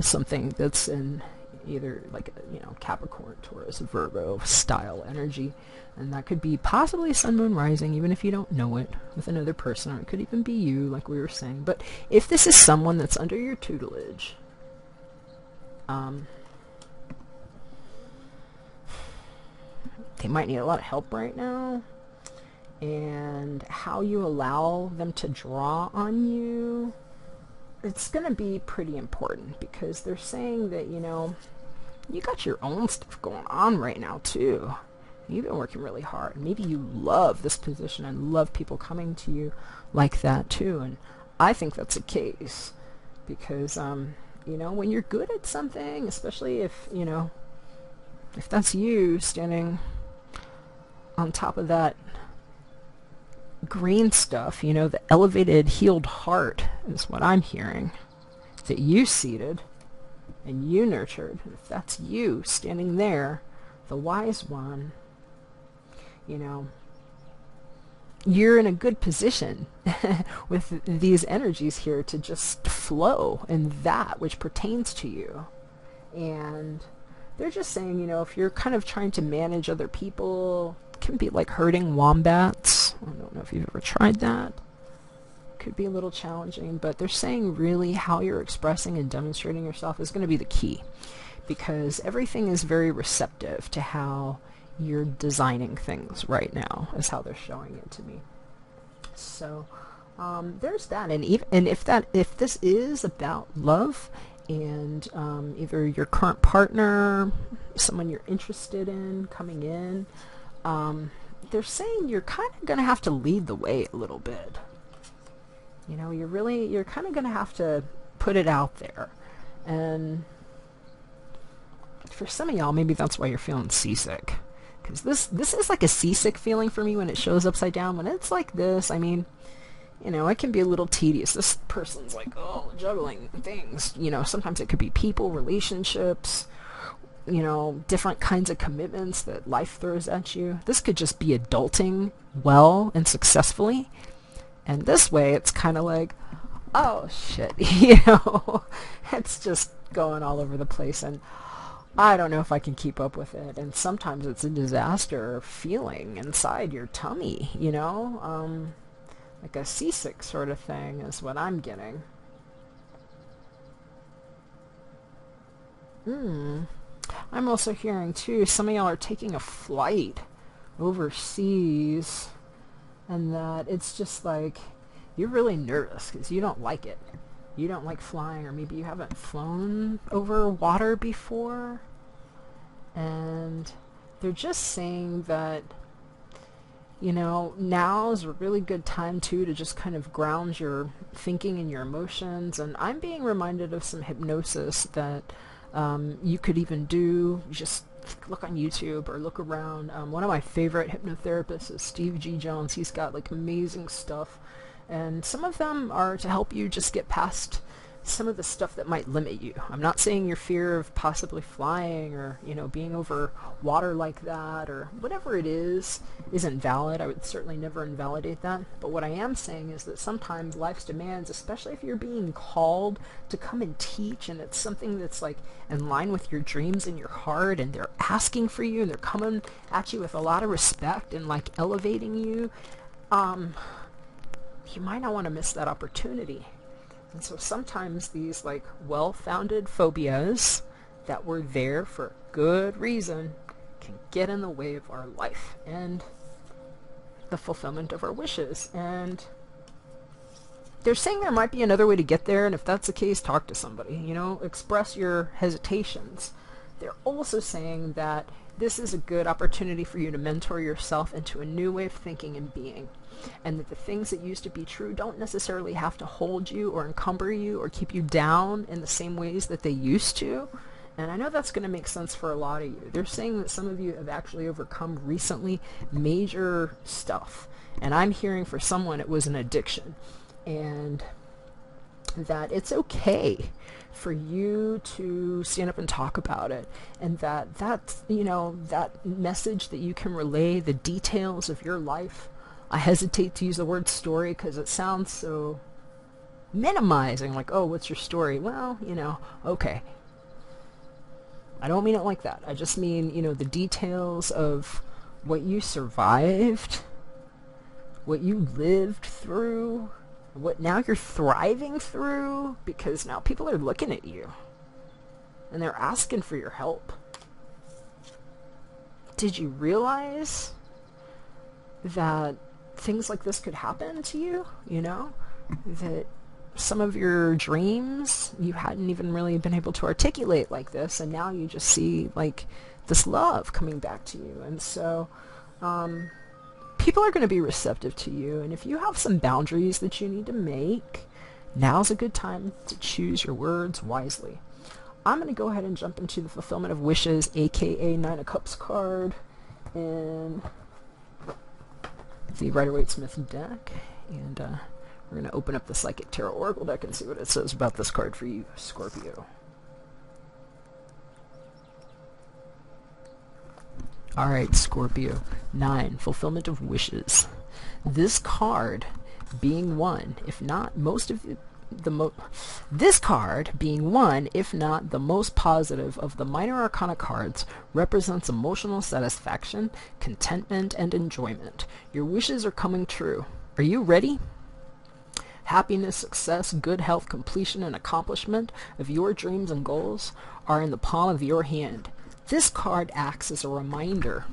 something that's in either like Capricorn, Taurus, Virgo style energy, and that could be possibly sun, moon, rising, even if you don't know it, with another person, or it could even be you, like we were saying. But if this is someone that's under your tutelage, they might need a lot of help right now, and how you allow them to draw on you, it's going to be pretty important, because they're saying that, you got your own stuff going on right now too. You've been working really hard. Maybe you love this position and love people coming to you like that too. And I think that's the case, because, when you're good at something, especially if that's you standing on top of that green stuff, the elevated healed heart is what I'm hearing, that you seeded and you nurtured. If that's you standing there, the wise one, you're in a good position with these energies here to just flow in that which pertains to you. And they're just saying, if you're kind of trying to manage other people, it can be like herding wombats. I don't know if you've ever tried that. Could be a little challenging, but they're saying really how you're expressing and demonstrating yourself is going to be the key, because everything is very receptive to how you're designing things right now, is how they're showing it to me. So there's that. And if this is about love and either your current partner, someone you're interested in coming in, they're saying you're kind of going to have to lead the way a little bit. You're kind of going to have to put it out there. And for some of y'all, maybe that's why you're feeling seasick. Because this is like a seasick feeling for me when it shows upside down. When it's like this, I mean, it can be a little tedious. This person's like, juggling things. Sometimes it could be people, relationships, different kinds of commitments that life throws at you. This could just be adulting well and successfully. And this way, it's kind of like, oh shit, it's just going all over the place, and I don't know if I can keep up with it. And sometimes it's a disaster feeling inside your tummy, like a seasick sort of thing is what I'm getting. I'm also hearing too, some of y'all are taking a flight overseas, and that it's just like you're really nervous because you don't like it. You don't like flying, or maybe you haven't flown over water before. And they're just saying that, now's a really good time too to just kind of ground your thinking and your emotions. And I'm being reminded of some hypnosis that you could even do. Just look on YouTube or look around. One of my favorite hypnotherapists is Steve G. Jones. He's got like amazing stuff, and some of them are to help you just get past some of the stuff that might limit you. I'm not saying your fear of possibly flying or, being over water like that or whatever it is isn't valid. I would certainly never invalidate that. But what I am saying is that sometimes life's demands, especially if you're being called to come and teach and it's something that's like in line with your dreams and your heart, and they're asking for you and they're coming at you with a lot of respect and like elevating you, you might not want to miss that opportunity. And so sometimes these like well-founded phobias that were there for good reason can get in the way of our life and the fulfillment of our wishes. And they're saying there might be another way to get there, and if that's the case, talk to somebody, express your hesitations. They're also saying that this is a good opportunity for you to mentor yourself into a new way of thinking and being, and that the things that used to be true don't necessarily have to hold you or encumber you or keep you down in the same ways that they used to. And I know that's going to make sense for a lot of you. They're saying that some of you have actually overcome recently major stuff, and I'm hearing for someone it was an addiction, and that it's okay for you to stand up and talk about it, and that's that message that you can relay the details of your life. I hesitate to use the word story because it sounds so minimizing, like, oh, what's your story? Well, okay. I don't mean it like that. I just mean, the details of what you survived, what you lived through, what now you're thriving through, because now people are looking at you and they're asking for your help. Did you realize that things like this could happen to you? That some of your dreams you hadn't even really been able to articulate like this, and now you just see like this love coming back to you. And so people are going to be receptive to you, and if you have some boundaries that you need to make, now's a good time to choose your words wisely. I'm going to go ahead and jump into the fulfillment of wishes, aka Nine of Cups card, in the Rider-Waite-Smith deck, and we're going to open up the Psychic Tarot Oracle deck and see what it says about this card for you, Scorpio. Alright, Scorpio. 9. Fulfillment of wishes. This card being one, if not most of this card being one, if not the most positive of the minor arcana cards, represents emotional satisfaction, contentment, and enjoyment. Your wishes are coming true. Are you ready? Happiness, success, good health, completion, and accomplishment of your dreams and goals are in the palm of your hand. This card acts as a reminder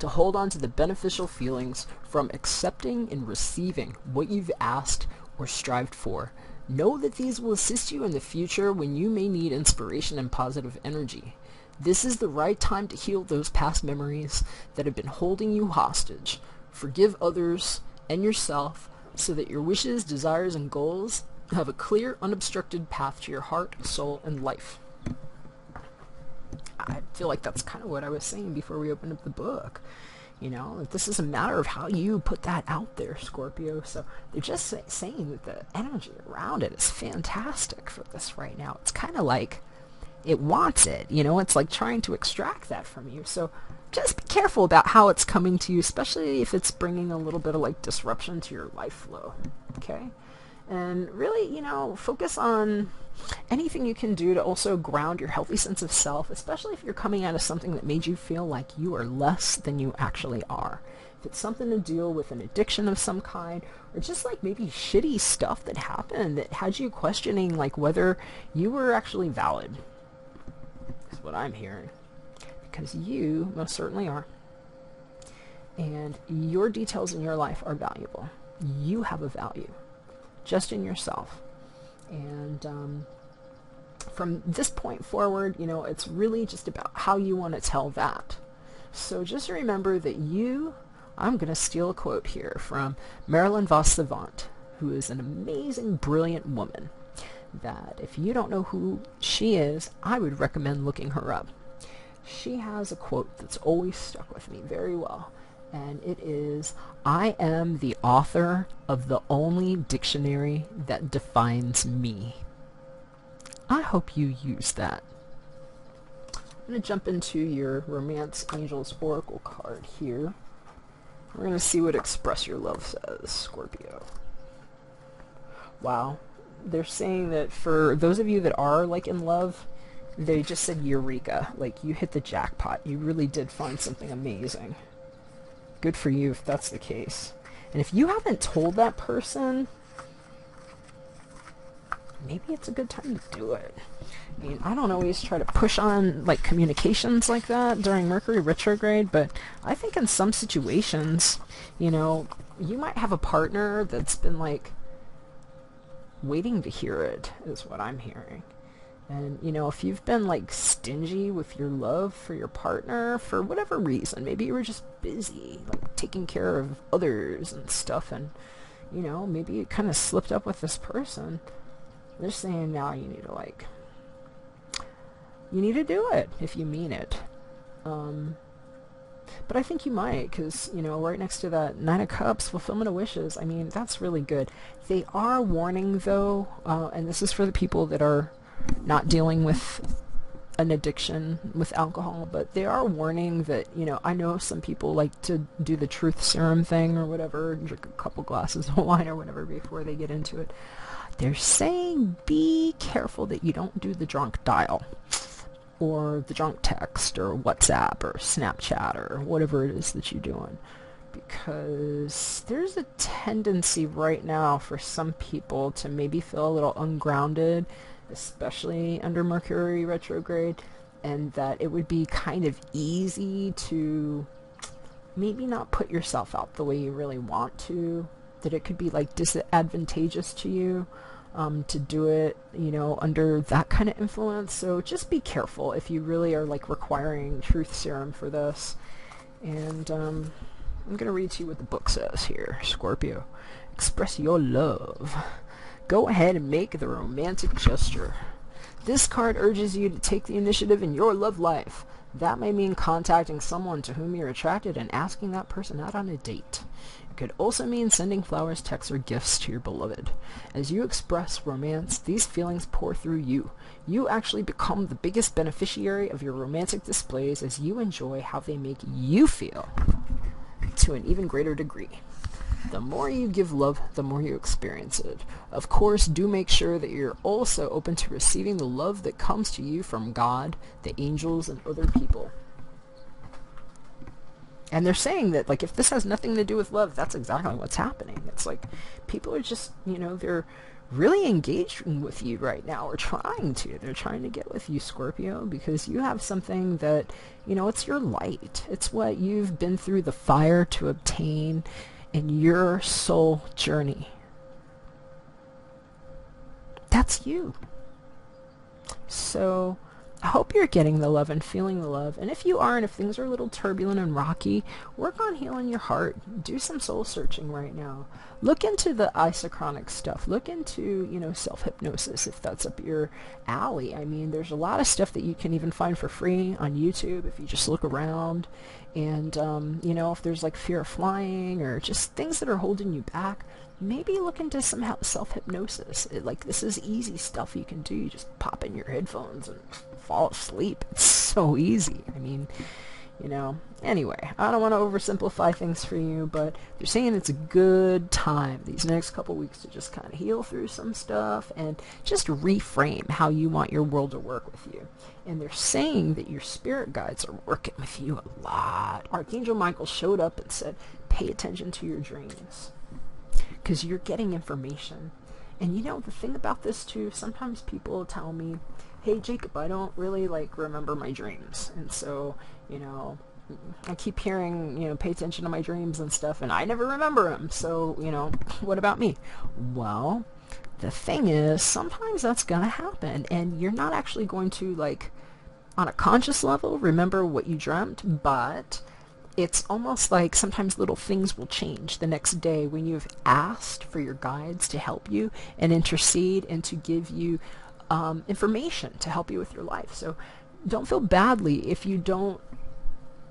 to hold on to the beneficial feelings from accepting and receiving what you've asked or strived for. Know that these will assist you in the future when you may need inspiration and positive energy. This is the right time to heal those past memories that have been holding you hostage. Forgive others and yourself so that your wishes, desires, and goals have a clear, unobstructed path to your heart, soul, and life. I feel like that's kind of what I was saying before we opened up the book. This is a matter of how you put that out there, Scorpio. So they're just saying that the energy around it is fantastic for this right now. It's kind of like it wants it, it's like trying to extract that from you. So just be careful about how it's coming to you, especially if it's bringing a little bit of like disruption to your life flow, okay? And really, focus on anything you can do to also ground your healthy sense of self, especially if you're coming out of something that made you feel like you are less than you actually are. If it's something to deal with an addiction of some kind, or just like maybe shitty stuff that happened that had you questioning like whether you were actually valid, is what I'm hearing. Because you most certainly are. And your details in your life are valuable. You have a value just in yourself. And from this point forward, it's really just about how you want to tell that. So just remember that I'm going to steal a quote here from Marilyn Vos Savant, who is an amazing, brilliant woman, that if you don't know who she is, I would recommend looking her up. She has a quote that's always stuck with me very well. And it is, I am the author of the only dictionary that defines me. I hope you use that. I'm going to jump into your Romance Angels Oracle card here. We're going to see what Express Your Love says, Scorpio. Wow. They're saying that for those of you that are, like, in love, they just said eureka. Like, you hit the jackpot. You really did find something amazing. Good for you if that's the case. And if you haven't told that person, maybe it's a good time to do it. I mean, I don't always try to push on, like, communications like that during Mercury retrograde, but I think in some situations, you know, you might have a partner that's been, like, waiting to hear it, is what I'm hearing. And, you know, if you've been, like, stingy with your love for your partner for whatever reason, maybe you were just busy, like, taking care of others and stuff, and, you know, maybe you kind of slipped up with this person. They're saying now you need to, like, you need to do it if you mean it. But I think you might, because, you know, right next to that Nine of Cups, fulfillment of wishes, I mean, that's really good. They are warning, though, and this is for the people that are not dealing with an addiction with alcohol, but they are warning that, you know, I know some people like to do the truth serum thing or whatever, drink a couple glasses of wine or whatever before they get into it. They're saying be careful that you don't do the drunk dial or the drunk text or WhatsApp or Snapchat or whatever it is that you're doing, because there's a tendency right now for some people to maybe feel a little ungrounded, especially under Mercury retrograde, and that it would be kind of easy to maybe not put yourself out the way you really want to, that it could be like disadvantageous to you to do it, you know, under that kind of influence. So just be careful if you really are like requiring truth serum for this. And I'm going to read to you what the book says here, Scorpio. Express your love. Go ahead and make the romantic gesture. This card urges you to take the initiative in your love life. That may mean contacting someone to whom you're attracted and asking that person out on a date. It could also mean sending flowers, texts, or gifts to your beloved. As you express romance, these feelings pour through you. You actually become the biggest beneficiary of your romantic displays as you enjoy how they make you feel to an even greater degree. The more you give love, the more you experience it. Of course, do make sure that you're also open to receiving the love that comes to you from God, the angels, and other people. And they're saying that, like, if this has nothing to do with love, that's exactly what's happening. It's like people are just, you know, they're really engaging with you right now, or trying to. They're trying to get with you, Scorpio, because you have something that, you know, it's your light. It's what you've been through the fire to obtain in your soul journey. That's you. So I hope you're getting the love and feeling the love. And if you aren't, if things are a little turbulent and rocky, work on healing your heart. Do some soul searching right now. Look into the isochronic stuff. Look into, you know, self-hypnosis if that's up your alley. I mean, there's a lot of stuff that you can even find for free on YouTube if you just look around. And, you know, if there's like fear of flying or just things that are holding you back, maybe look into some self-hypnosis. Like, this is easy stuff you can do. You just pop in your headphones and fall asleep. It's so easy. I mean, you know, anyway, I don't want to oversimplify things for you, but they're saying it's a good time these next couple weeks to just kind of heal through some stuff and just reframe how you want your world to work with you. And they're saying that your spirit guides are working with you a lot. Archangel Michael showed up and said, pay attention to your dreams, because you're getting information. And you know, the thing about this too, sometimes people tell me, hey Jacob, I don't really like remember my dreams, and so, you know, I keep hearing, you know, pay attention to my dreams and stuff, and I never remember them, so, you know, what about me? Well, the thing is, sometimes that's gonna happen, and you're not actually going to, like, on a conscious level remember what you dreamt, but it's almost like sometimes little things will change the next day when you've asked for your guides to help you and intercede and to give you information to help you with your life. So don't feel badly if you don't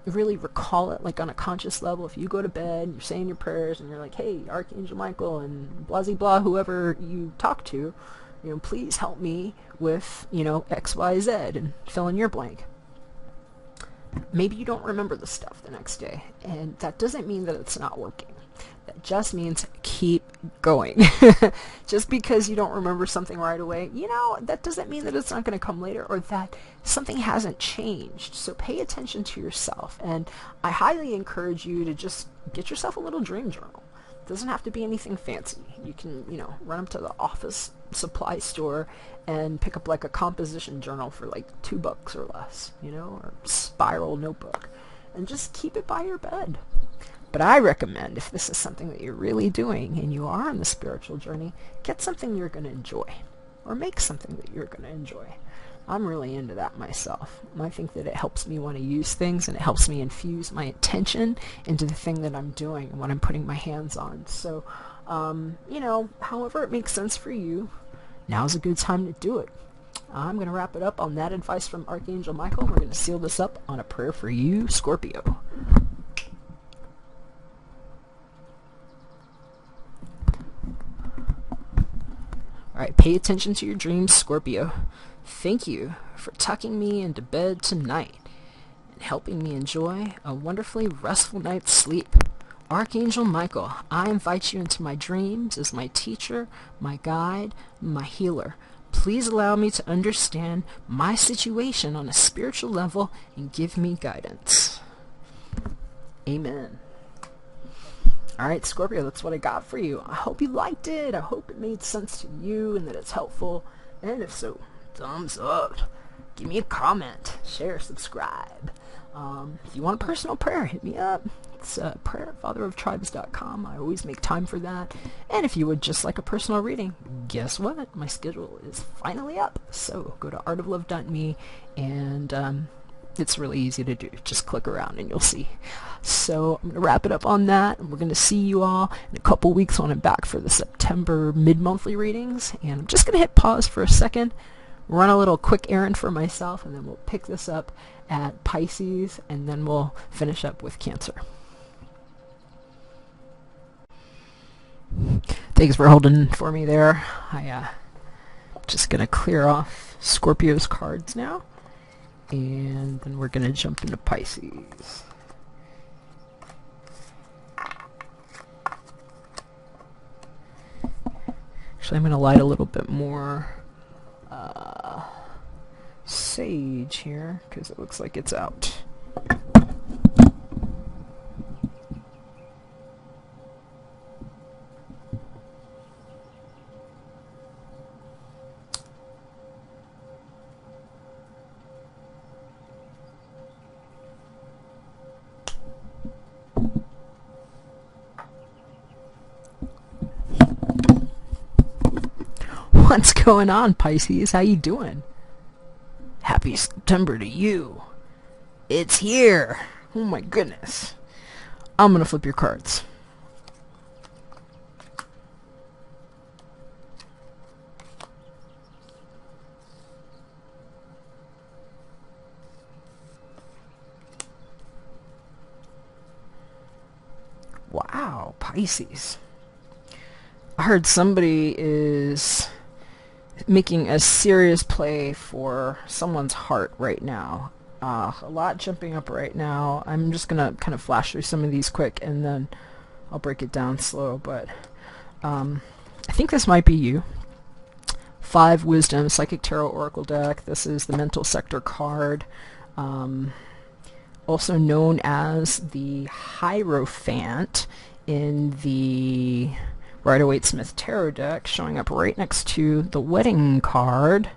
really recall it, like on a conscious level. If you go to bed and you're saying your prayers and you're like, hey, Archangel Michael and blah blah blah, whoever you talk to, please help me with, X, Y, Z, and fill in your blank. Maybe you don't remember the stuff the next day, and that doesn't mean that it's not working. That just means keep going. Just because you don't remember something right away, that doesn't mean that it's not going to come later, or that something hasn't changed. So pay attention to yourself, and I highly encourage you to just get yourself a little dream journal. It doesn't have to be anything fancy. You can, run up to the office supply store and pick up like a composition journal for like $2 or less, or spiral notebook, and just keep it by your bed. But I recommend, if this is something that you're really doing and you are on the spiritual journey, get something you're going to enjoy, or make something that you're going to enjoy. I'm really into that myself. I think that it helps me want to use things, and it helps me infuse my attention into the thing that I'm doing and what I'm putting my hands on. So, however it makes sense for you, now's a good time to do it. I'm going to wrap it up on that advice from Archangel Michael. We're going to seal this up on a prayer for you, Scorpio. Alright, pay attention to your dreams, Scorpio. Thank you for tucking me into bed tonight and helping me enjoy a wonderfully restful night's sleep. Archangel Michael, I invite you into my dreams as my teacher, my guide, my healer. Please allow me to understand my situation on a spiritual level and give me guidance. Amen. Alright, Scorpio, that's what I got for you. I hope you liked it. I hope it made sense to you and that it's helpful. And if so, thumbs up. Give me a comment. Share, subscribe. If you want a personal prayer, hit me up. It's prayer@fatheroftribes.com. I always make time for that. And if you would just like a personal reading, guess what? My schedule is finally up. So go to artoflove.me, and it's really easy to do. Just click around and you'll see. So I'm going to wrap it up on that, and we're going to see you all in a couple weeks when I'm back for the September mid-monthly readings. And I'm just going to hit pause for a second, run a little quick errand for myself, and then we'll pick this up at Pisces, and then we'll finish up with Cancer. Thanks for holding for me there. Just going to clear off Scorpio's cards now, and then we're going to jump into Pisces. Actually, I'm going to light a little bit more sage here, because it looks like it's out. What's going on, Pisces? How you doing? Happy September to you. It's here. Oh my goodness. I'm gonna flip your cards. Wow, Pisces. I heard somebody is making a serious play for someone's heart right now. A lot jumping up right now. I'm just gonna kind of flash through some of these quick, and then I'll break it down slow, but I think this might be you. 5 Wisdom Psychic Tarot Oracle deck. This is the Mental Sector card, also known as the Hierophant in the Rider-Waite-Smith Tarot deck, showing up right next to the Wedding card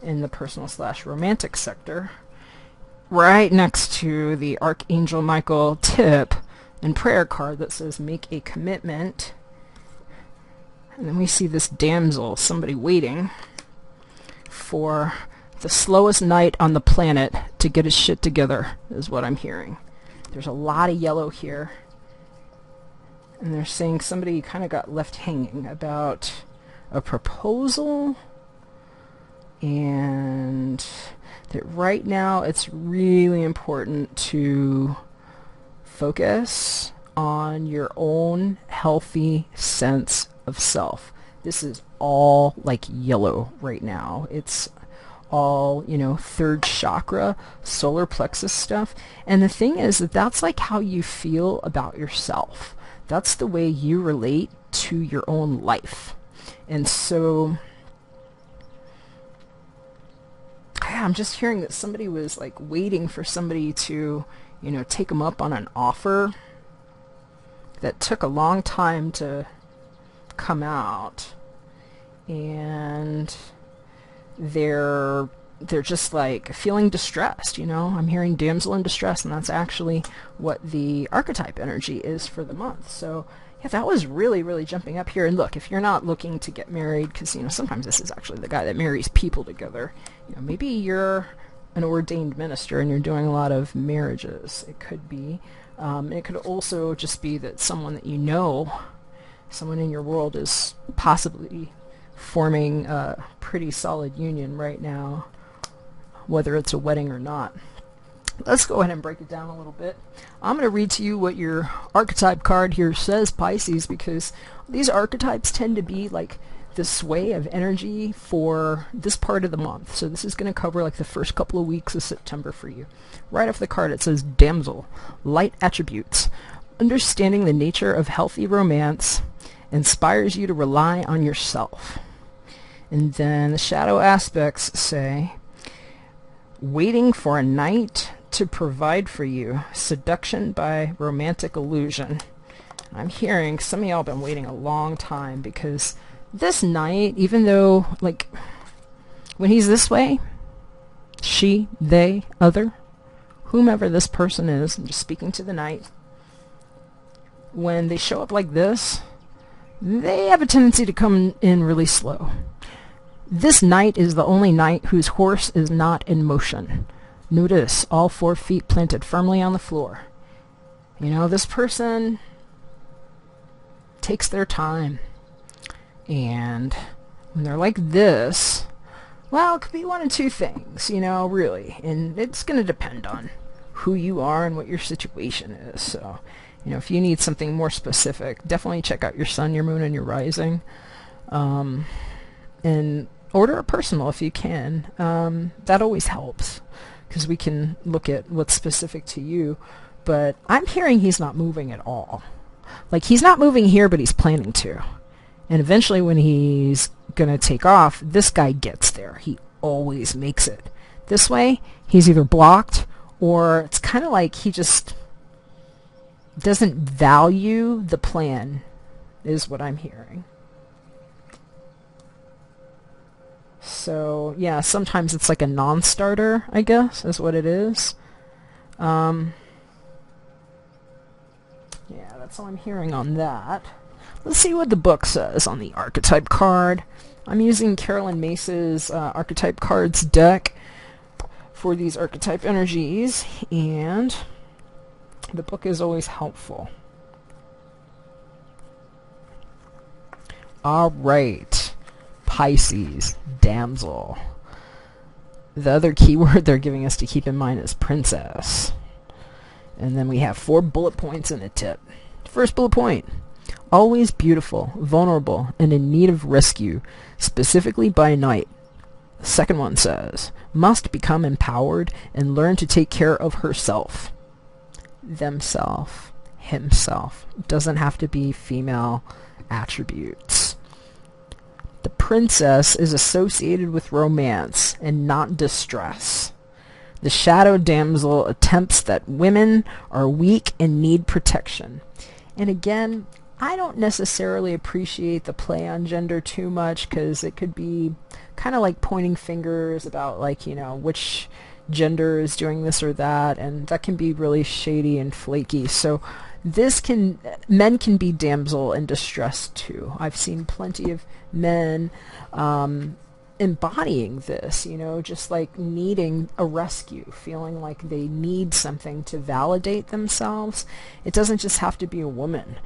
in the personal/romantic sector, right next to the Archangel Michael tip and prayer card that says make a commitment. And then we see this damsel, somebody waiting for the slowest knight on the planet to get his shit together, is what I'm hearing. There's a lot of yellow here. And they're saying somebody kind of got left hanging about a proposal, and that right now it's really important to focus on your own healthy sense of self. This is all like yellow right now. It's all, you know, third chakra, solar plexus stuff. And the thing is that that's like how you feel about yourself. That's the way you relate to your own life. And so yeah, I'm just hearing that somebody was like waiting for somebody to, you know, take them up on an offer that took a long time to come out, and they're just like feeling distressed, you know. I'm hearing damsel in distress, and that's actually what the archetype energy is for the month. So yeah, that was really, really jumping up here. And look, if you're not looking to get married, because, you know, sometimes this is actually the guy that marries people together. You know, maybe you're an ordained minister and you're doing a lot of marriages. It could be. It could also just be that someone that you know, someone in your world, is possibly forming a pretty solid union right now, whether it's a wedding or not. Let's go ahead and break it down a little bit. I'm going to read to you what your archetype card here says, Pisces, because these archetypes tend to be like the sway of energy for this part of the month. So this is going to cover like the first couple of weeks of September for you. Right off the card it says Damsel, light attributes. Understanding the nature of healthy romance inspires you to rely on yourself. And then the shadow aspects say, waiting for a knight to provide for you, seduction by romantic illusion. I'm hearing some of y'all have been waiting a long time, because this knight, even though, like, when he's this way, she, they, other, whomever this person is, I'm just speaking to the knight, when they show up like this, they have a tendency to come in really slow. This knight is the only knight whose horse is not in motion. Notice all 4 feet planted firmly on the floor. You know, this person takes their time. And when they're like this, well, it could be one of two things, you know, really. And it's going to depend on who you are and what your situation is. So, you know, if you need something more specific, definitely check out your sun, your moon, and your rising. And order a personal if you can. That always helps, because we can look at what's specific to you. But I'm hearing he's not moving at all. Like, he's not moving here, but he's planning to. And eventually when he's going to take off, this guy gets there. He always makes it. This way, he's either blocked, or it's kind of like he just doesn't value the plan, is what I'm hearing. So, yeah, sometimes it's like a non-starter, I guess, is what it is. Yeah, that's all I'm hearing on that. Let's see what the book says on the archetype card. I'm using Carolyn Mace's archetype cards deck for these archetype energies, and the book is always helpful. All right. Pisces, damsel. The other keyword they're giving us to keep in mind is princess. And then we have 4 bullet points and a tip. First bullet point: always beautiful, vulnerable, and in need of rescue, specifically by a knight. The second one says, must become empowered and learn to take care of herself. Themself, himself. Doesn't have to be female attributes. The princess is associated with romance and not distress. The shadow damsel attempts that women are weak and need protection. And again, I don't necessarily appreciate the play on gender too much, because it could be kind of like pointing fingers about, like, you know, which gender is doing this or that, and that can be really shady and flaky. So men can be damsel in distress too. I've seen plenty of men embodying this, you know, just like needing a rescue, feeling like they need something to validate themselves. It doesn't just have to be a woman.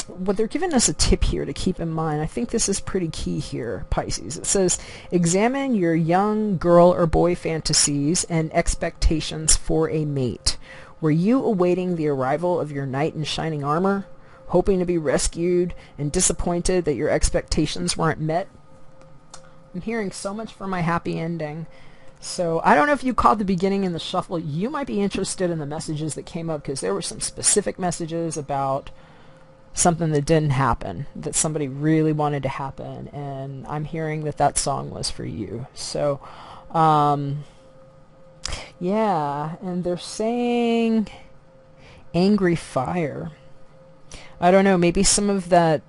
What they're giving us a tip here to keep in mind, I think this is pretty key here, Pisces. It says, examine your young girl or boy fantasies and expectations for a mate. Were you awaiting the arrival of your knight in shining armor, hoping to be rescued and disappointed that your expectations weren't met. I'm hearing so much for my happy ending. So I don't know if you caught the beginning in the shuffle. You might be interested in the messages that came up, because there were some specific messages about something that didn't happen, that somebody really wanted to happen, and I'm hearing that that song was for you. So yeah, and they're saying angry fire. I don't know, maybe some of that.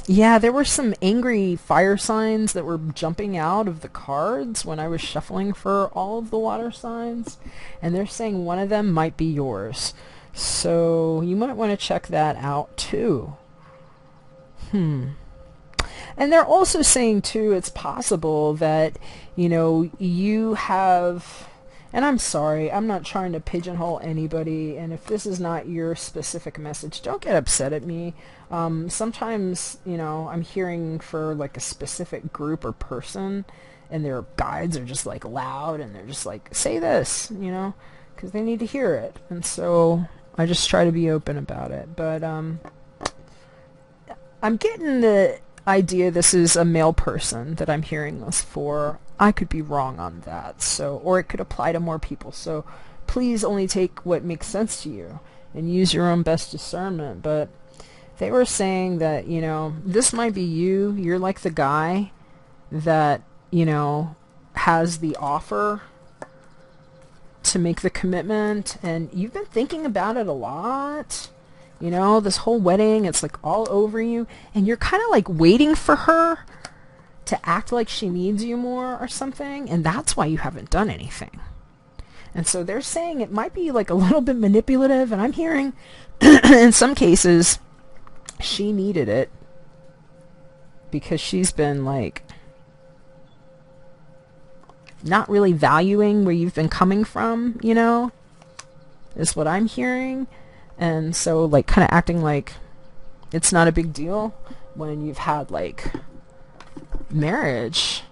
Yeah, there were some angry fire signs that were jumping out of the cards when I was shuffling for all of the water signs, and they're saying one of them might be yours. So you might want to check that out too. And they're also saying too, it's possible that, you know, you have, and I'm sorry, I'm not trying to pigeonhole anybody, and if this is not your specific message, don't get upset at me. Sometimes, you know, I'm hearing for like a specific group or person, and their guides are just like loud, and they're just like, say this, you know, because they need to hear it. And so I just try to be open about it. But I'm getting the idea this is a male person that I'm hearing this for. I could be wrong on that, so, or it could apply to more people. So please only take what makes sense to you and use your own best discernment. But they were saying that, you know, this might be you. You're like the guy that, you know, has the offer to make the commitment, and you've been thinking about it a lot. You know, this whole wedding, it's like all over you, and you're kind of like waiting for her to act like she needs you more or something, and that's why you haven't done anything. And so they're saying it might be like a little bit manipulative, and I'm hearing in some cases she needed it because she's been like not really valuing where you've been coming from, you know, is what I'm hearing. And so like kind of acting like it's not a big deal when you've had like marriage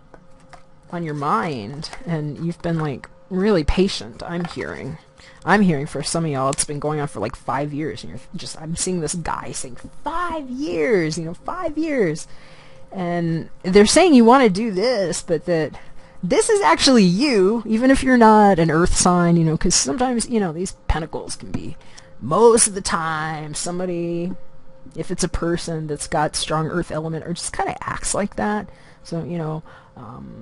on your mind and you've been like really patient. I'm hearing for some of y'all it's been going on for like 5 years, and you're just, I'm seeing this guy saying 5 years, you know, 5 years, and they're saying you want to do this, but that this is actually you, even if you're not an earth sign, you know, because sometimes, you know, these pentacles can be, most of the time, somebody, if it's a person that's got strong earth element or just kind of acts like that. So, you know,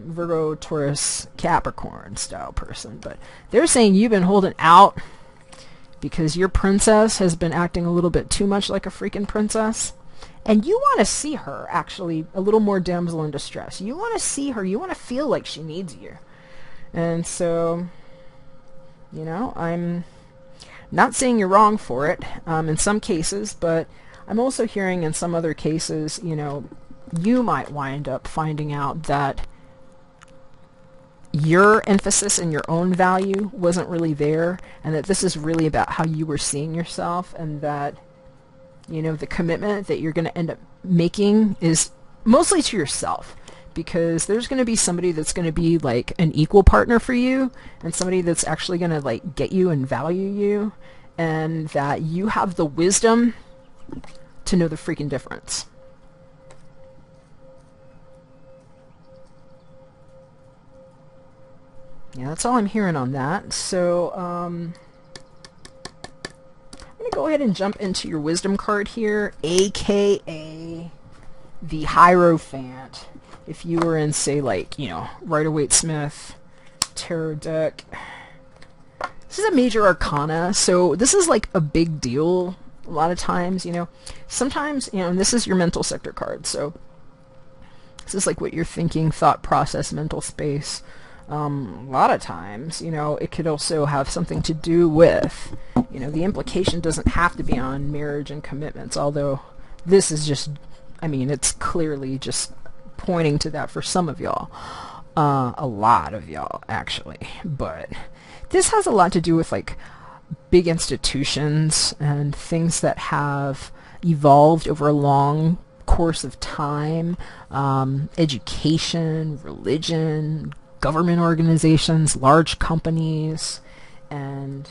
Virgo, Taurus, Capricorn style person. But they're saying you've been holding out because your princess has been acting a little bit too much like a freaking princess. And you want to see her actually a little more damsel in distress. You want to see her. You want to feel like she needs you. And so, you know, I'm not saying you're wrong for it in some cases, but I'm also hearing in some other cases, you know, you might wind up finding out that your emphasis and your own value wasn't really there, and that this is really about how you were seeing yourself, and that, you know, the commitment that you're going to end up making is mostly to yourself, because there's going to be somebody that's going to be like an equal partner for you, and somebody that's actually going to like get you and value you, and that you have the wisdom to know the freaking difference. Yeah, that's all I'm hearing on that. So, I'm going to go ahead and jump into your wisdom card here, aka the Hierophant. If you were in, say, like, you know, Rider-Waite-Smith tarot deck. This is a major arcana, so this is like a big deal a lot of times, you know. Sometimes, you know, and this is your mental sector card, so this is like what you're thinking, thought process, mental space. A lot of times, you know, it could also have something to do with, you know, the implication doesn't have to be on marriage and commitments, although this is just, I mean, it's clearly just pointing to that for some of y'all. A lot of y'all, actually. But this has a lot to do with, like, big institutions and things that have evolved over a long course of time. Education, religion, government organizations, large companies, and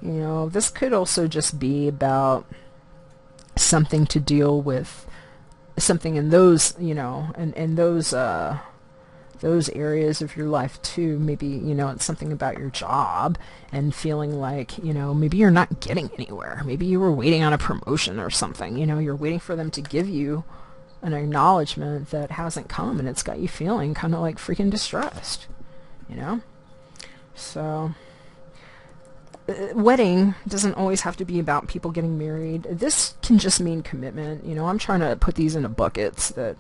You know, this could also just be about something to deal with, something in those, you know, and those areas of your life too. Maybe, you know, it's something about your job and feeling like, you know, maybe you're not getting anywhere. Maybe you were waiting on a promotion or something. You know, you're waiting for them to give you an acknowledgement that hasn't come, and it's got you feeling kind of like freaking distressed, you know? So wedding doesn't always have to be about people getting married. This can just mean commitment. You know, I'm trying to put these into buckets that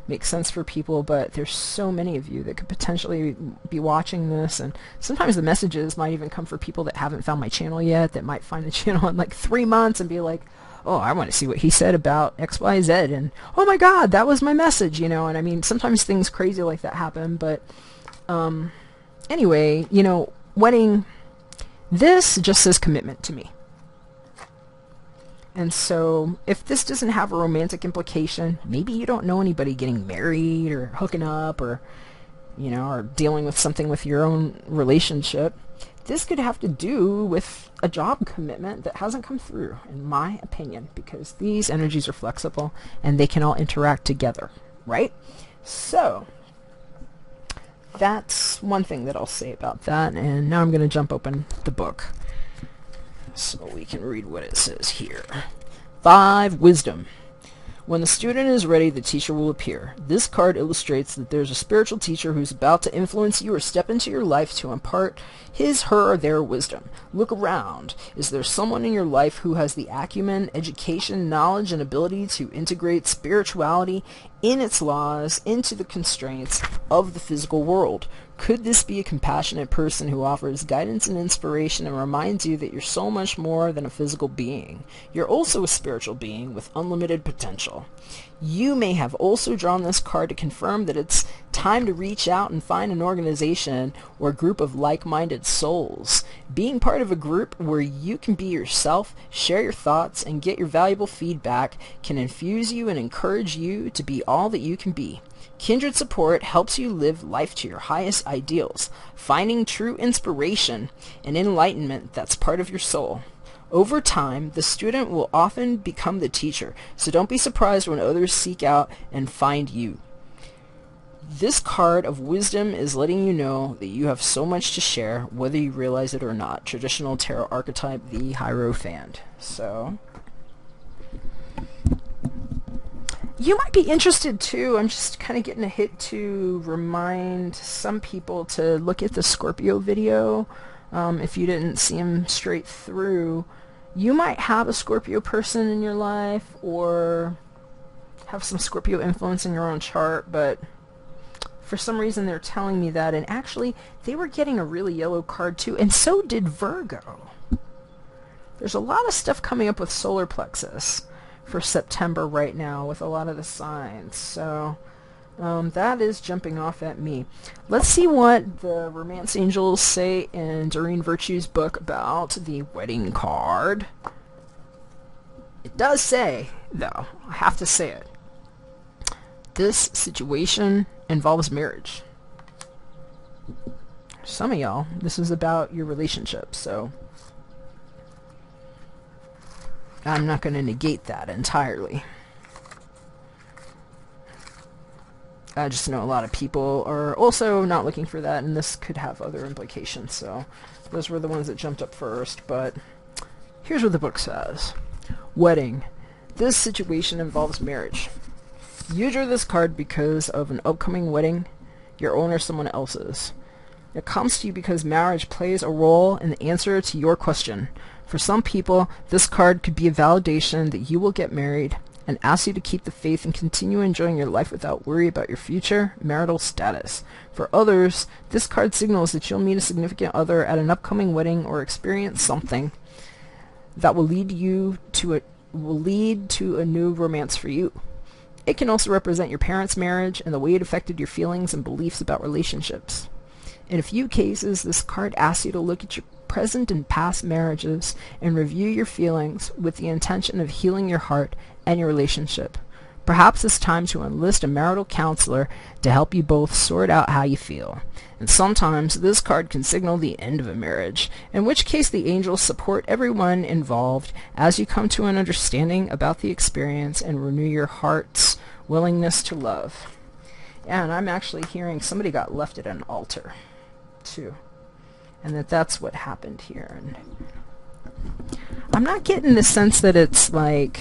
make sense for people, but there's so many of you that could potentially be watching this, and sometimes the messages might even come for people that haven't found my channel yet, that might find the channel in like 3 months and be like, oh, I want to see what he said about XYZ, and oh my god, that was my message, you know. And I mean, sometimes things crazy like that happen, but anyway, you know, wedding, this just says commitment to me. And so if this doesn't have a romantic implication, maybe you don't know anybody getting married or hooking up, or, you know, or dealing with something with your own relationship, this could have to do with a job commitment that hasn't come through, in my opinion, because these energies are flexible and they can all interact together, right? So that's one thing that I'll say about that. And now I'm going to jump open the book so we can read what it says here. 5. Wisdom. When the student is ready, the teacher will appear. This card illustrates that there's a spiritual teacher who's about to influence you or step into your life to impart his, her, or their wisdom. Look around. Is there someone in your life who has the acumen, education, knowledge, and ability to integrate spirituality in its laws into the constraints of the physical world? Could this be a compassionate person who offers guidance and inspiration and reminds you that you're so much more than a physical being? You're also a spiritual being with unlimited potential. You may have also drawn this card to confirm that it's time to reach out and find an organization or group of like-minded souls. Being part of a group where you can be yourself, share your thoughts, and get your valuable feedback can infuse you and encourage you to be all that you can be. Kindred support helps you live life to your highest ideals, finding true inspiration and enlightenment that's part of your soul. Over time, the student will often become the teacher, so don't be surprised when others seek out and find you. This card of wisdom is letting you know that you have so much to share, whether you realize it or not. Traditional tarot archetype, the Hierophant. So you might be interested too. I'm just kind of getting a hit to remind some people to look at the Scorpio video. If you didn't see him straight through, you might have a Scorpio person in your life or have some Scorpio influence in your own chart, but for some reason they're telling me that, and actually they were getting a really yellow card too, and so did Virgo. There's a lot of stuff coming up with solar plexus for September right now with a lot of the signs, so that is jumping off at me. Let's see what the romance angels say in Doreen Virtue's book about the wedding card. It does say, though, I have to say it, this situation involves marriage. Some of y'all, this is about your relationship, so I'm not going to negate that entirely. I just know a lot of people are also not looking for that, and this could have other implications, so those were the ones that jumped up first. But here's what the book says. Wedding. This situation involves marriage. You drew this card because of an upcoming wedding, your own or someone else's. It comes to you because marriage plays a role in the answer to your question. For some people, this card could be a validation that you will get married, and asks you to keep the faith and continue enjoying your life without worry about your future marital status. For others, this card signals that you'll meet a significant other at an upcoming wedding or experience something that will lead to a new romance for you. It can also represent your parents' marriage and the way it affected your feelings and beliefs about relationships. In a few cases, this card asks you to look at your present and past marriages and review your feelings with the intention of healing your heart and your relationship. Perhaps it's time to enlist a marital counselor to help you both sort out how you feel. And sometimes this card can signal the end of a marriage, in which case the angels support everyone involved as you come to an understanding about the experience and renew your heart's willingness to love. And I'm actually hearing somebody got left at an altar, too. And that's what happened here. And I'm not getting the sense that it's like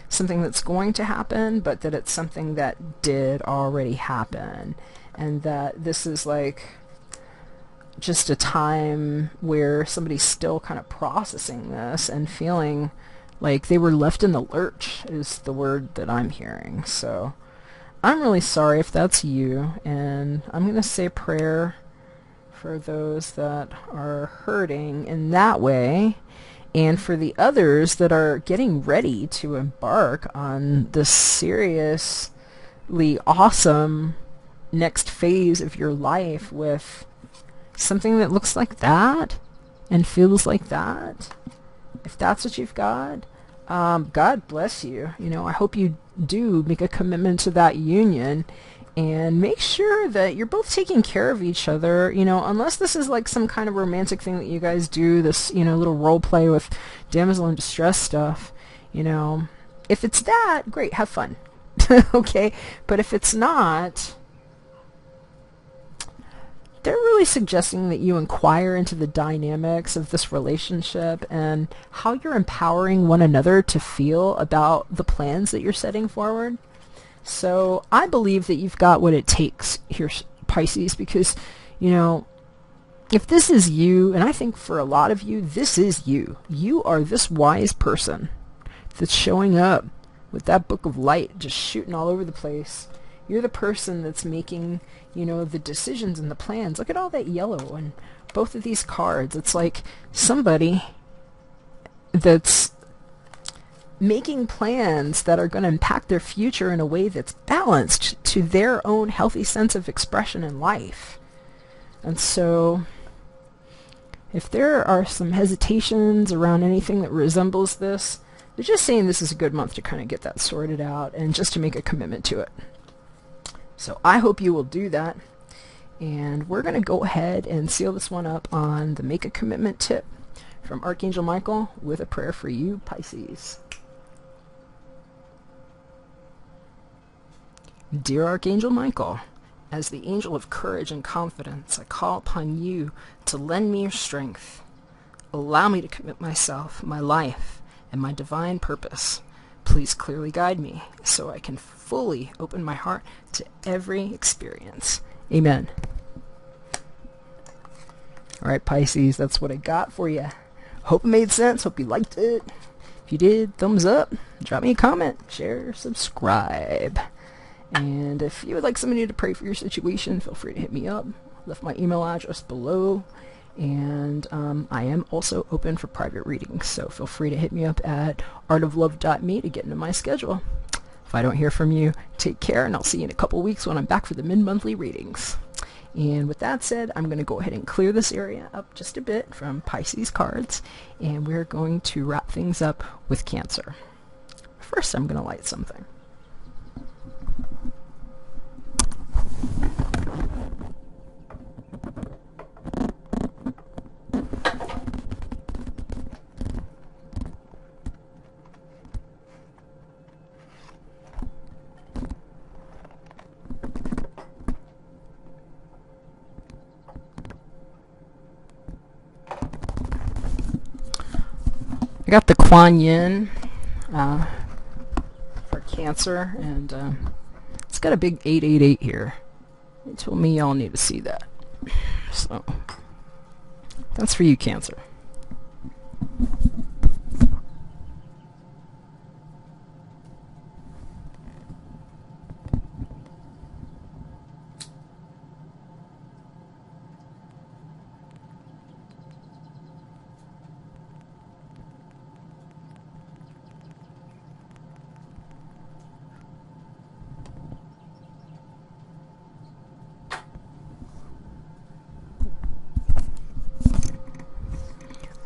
something that's going to happen, but that it's something that did already happen. And that this is like just a time where somebody's still kind of processing this and feeling like they were left in the lurch is the word that I'm hearing. So I'm really sorry if that's you, and I'm going to say a prayer for those that are hurting in that way, and for the others that are getting ready to embark on this seriously awesome next phase of your life with something that looks like that and feels like that. If that's what you've got, God bless you. You know, I hope you do make a commitment to that union and make sure that you're both taking care of each other, you know, unless this is like some kind of romantic thing that you guys do, this, you know, little role play with damsel in distress stuff, you know. If it's that, great, have fun. Okay? But if it's not, they're really suggesting that you inquire into the dynamics of this relationship and how you're empowering one another to feel about the plans that you're setting forward. So I believe that you've got what it takes here, Pisces, because, you know, if this is you, and I think for a lot of you, this is you. You are this wise person that's showing up with that book of light just shooting all over the place. You're the person that's making, you know, the decisions and the plans. Look at all that yellow and both of these cards. It's like somebody that's making plans that are going to impact their future in a way that's balanced to their own healthy sense of expression in life. And so if there are some hesitations around anything that resembles this, they're just saying this is a good month to kind of get that sorted out and just to make a commitment to it. So I hope you will do that. And we're going to go ahead and seal this one up on the Make a Commitment tip from Archangel Michael with a prayer for you, Pisces. Dear Archangel Michael, as the angel of courage and confidence, I call upon you to lend me your strength. Allow me to commit myself, my life, and my divine purpose. Please clearly guide me so I can fully open my heart to every experience. Amen. All right, Pisces, that's what I got for you. Hope it made sense. Hope you liked it. If you did, thumbs up. Drop me a comment. Share. Subscribe. And if you would like somebody to pray for your situation, feel free to hit me up. Left my email address below. And I am also open for private readings, so feel free to hit me up at artoflove.me to get into my schedule. If I don't hear from you, take care, and I'll see you in a couple weeks when I'm back for the mid-monthly readings. And with that said, I'm going to go ahead and clear this area up just a bit from Pisces cards, and we're going to wrap things up with Cancer. First, I'm going to light something. I got the Kuan Yin for Cancer, and it's got a big 888 here. They told me y'all need to see that. So, that's for you, Cancer.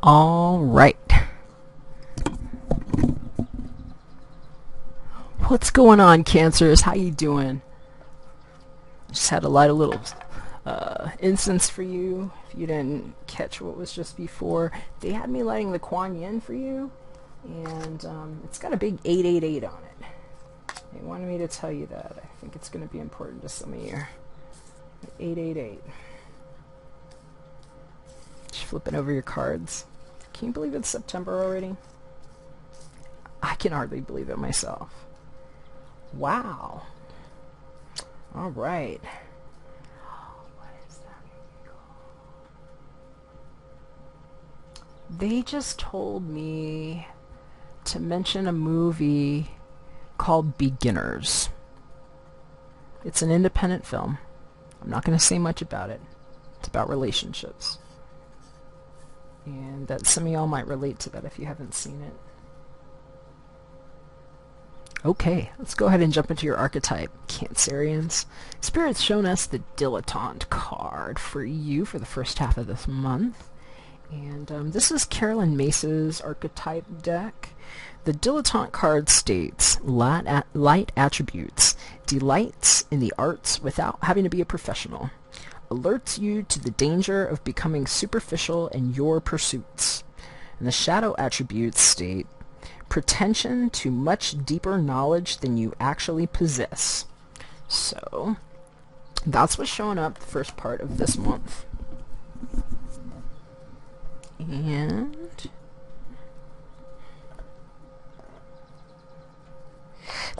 All right. What's going on, Cancers? How you doing? Just had to light a little incense for you. If you didn't catch what was just before, they had me lighting the Kuan Yin for you, and it's got a big 888 on it. They wanted me to tell you that. I think it's going to be important to some of you. 888. Just flipping over your cards. Can you believe it's September already? I can hardly believe it myself. Wow. All right. What is that movie called? They just told me to mention a movie called Beginners. It's an independent film. I'm not going to say much about it. It's about relationships. And that some of y'all might relate to that if you haven't seen it. Okay, let's go ahead and jump into your archetype, Cancerians. Spirit's shown us the Dilettante card for you for the first half of this month. And this is Carolyn Mace's archetype deck. The Dilettante card states, light attributes, delights in the arts without having to be a professional, alerts you to the danger of becoming superficial in your pursuits. And the shadow attributes state, pretension to much deeper knowledge than you actually possess. So, that's what's showing up the first part of this month. And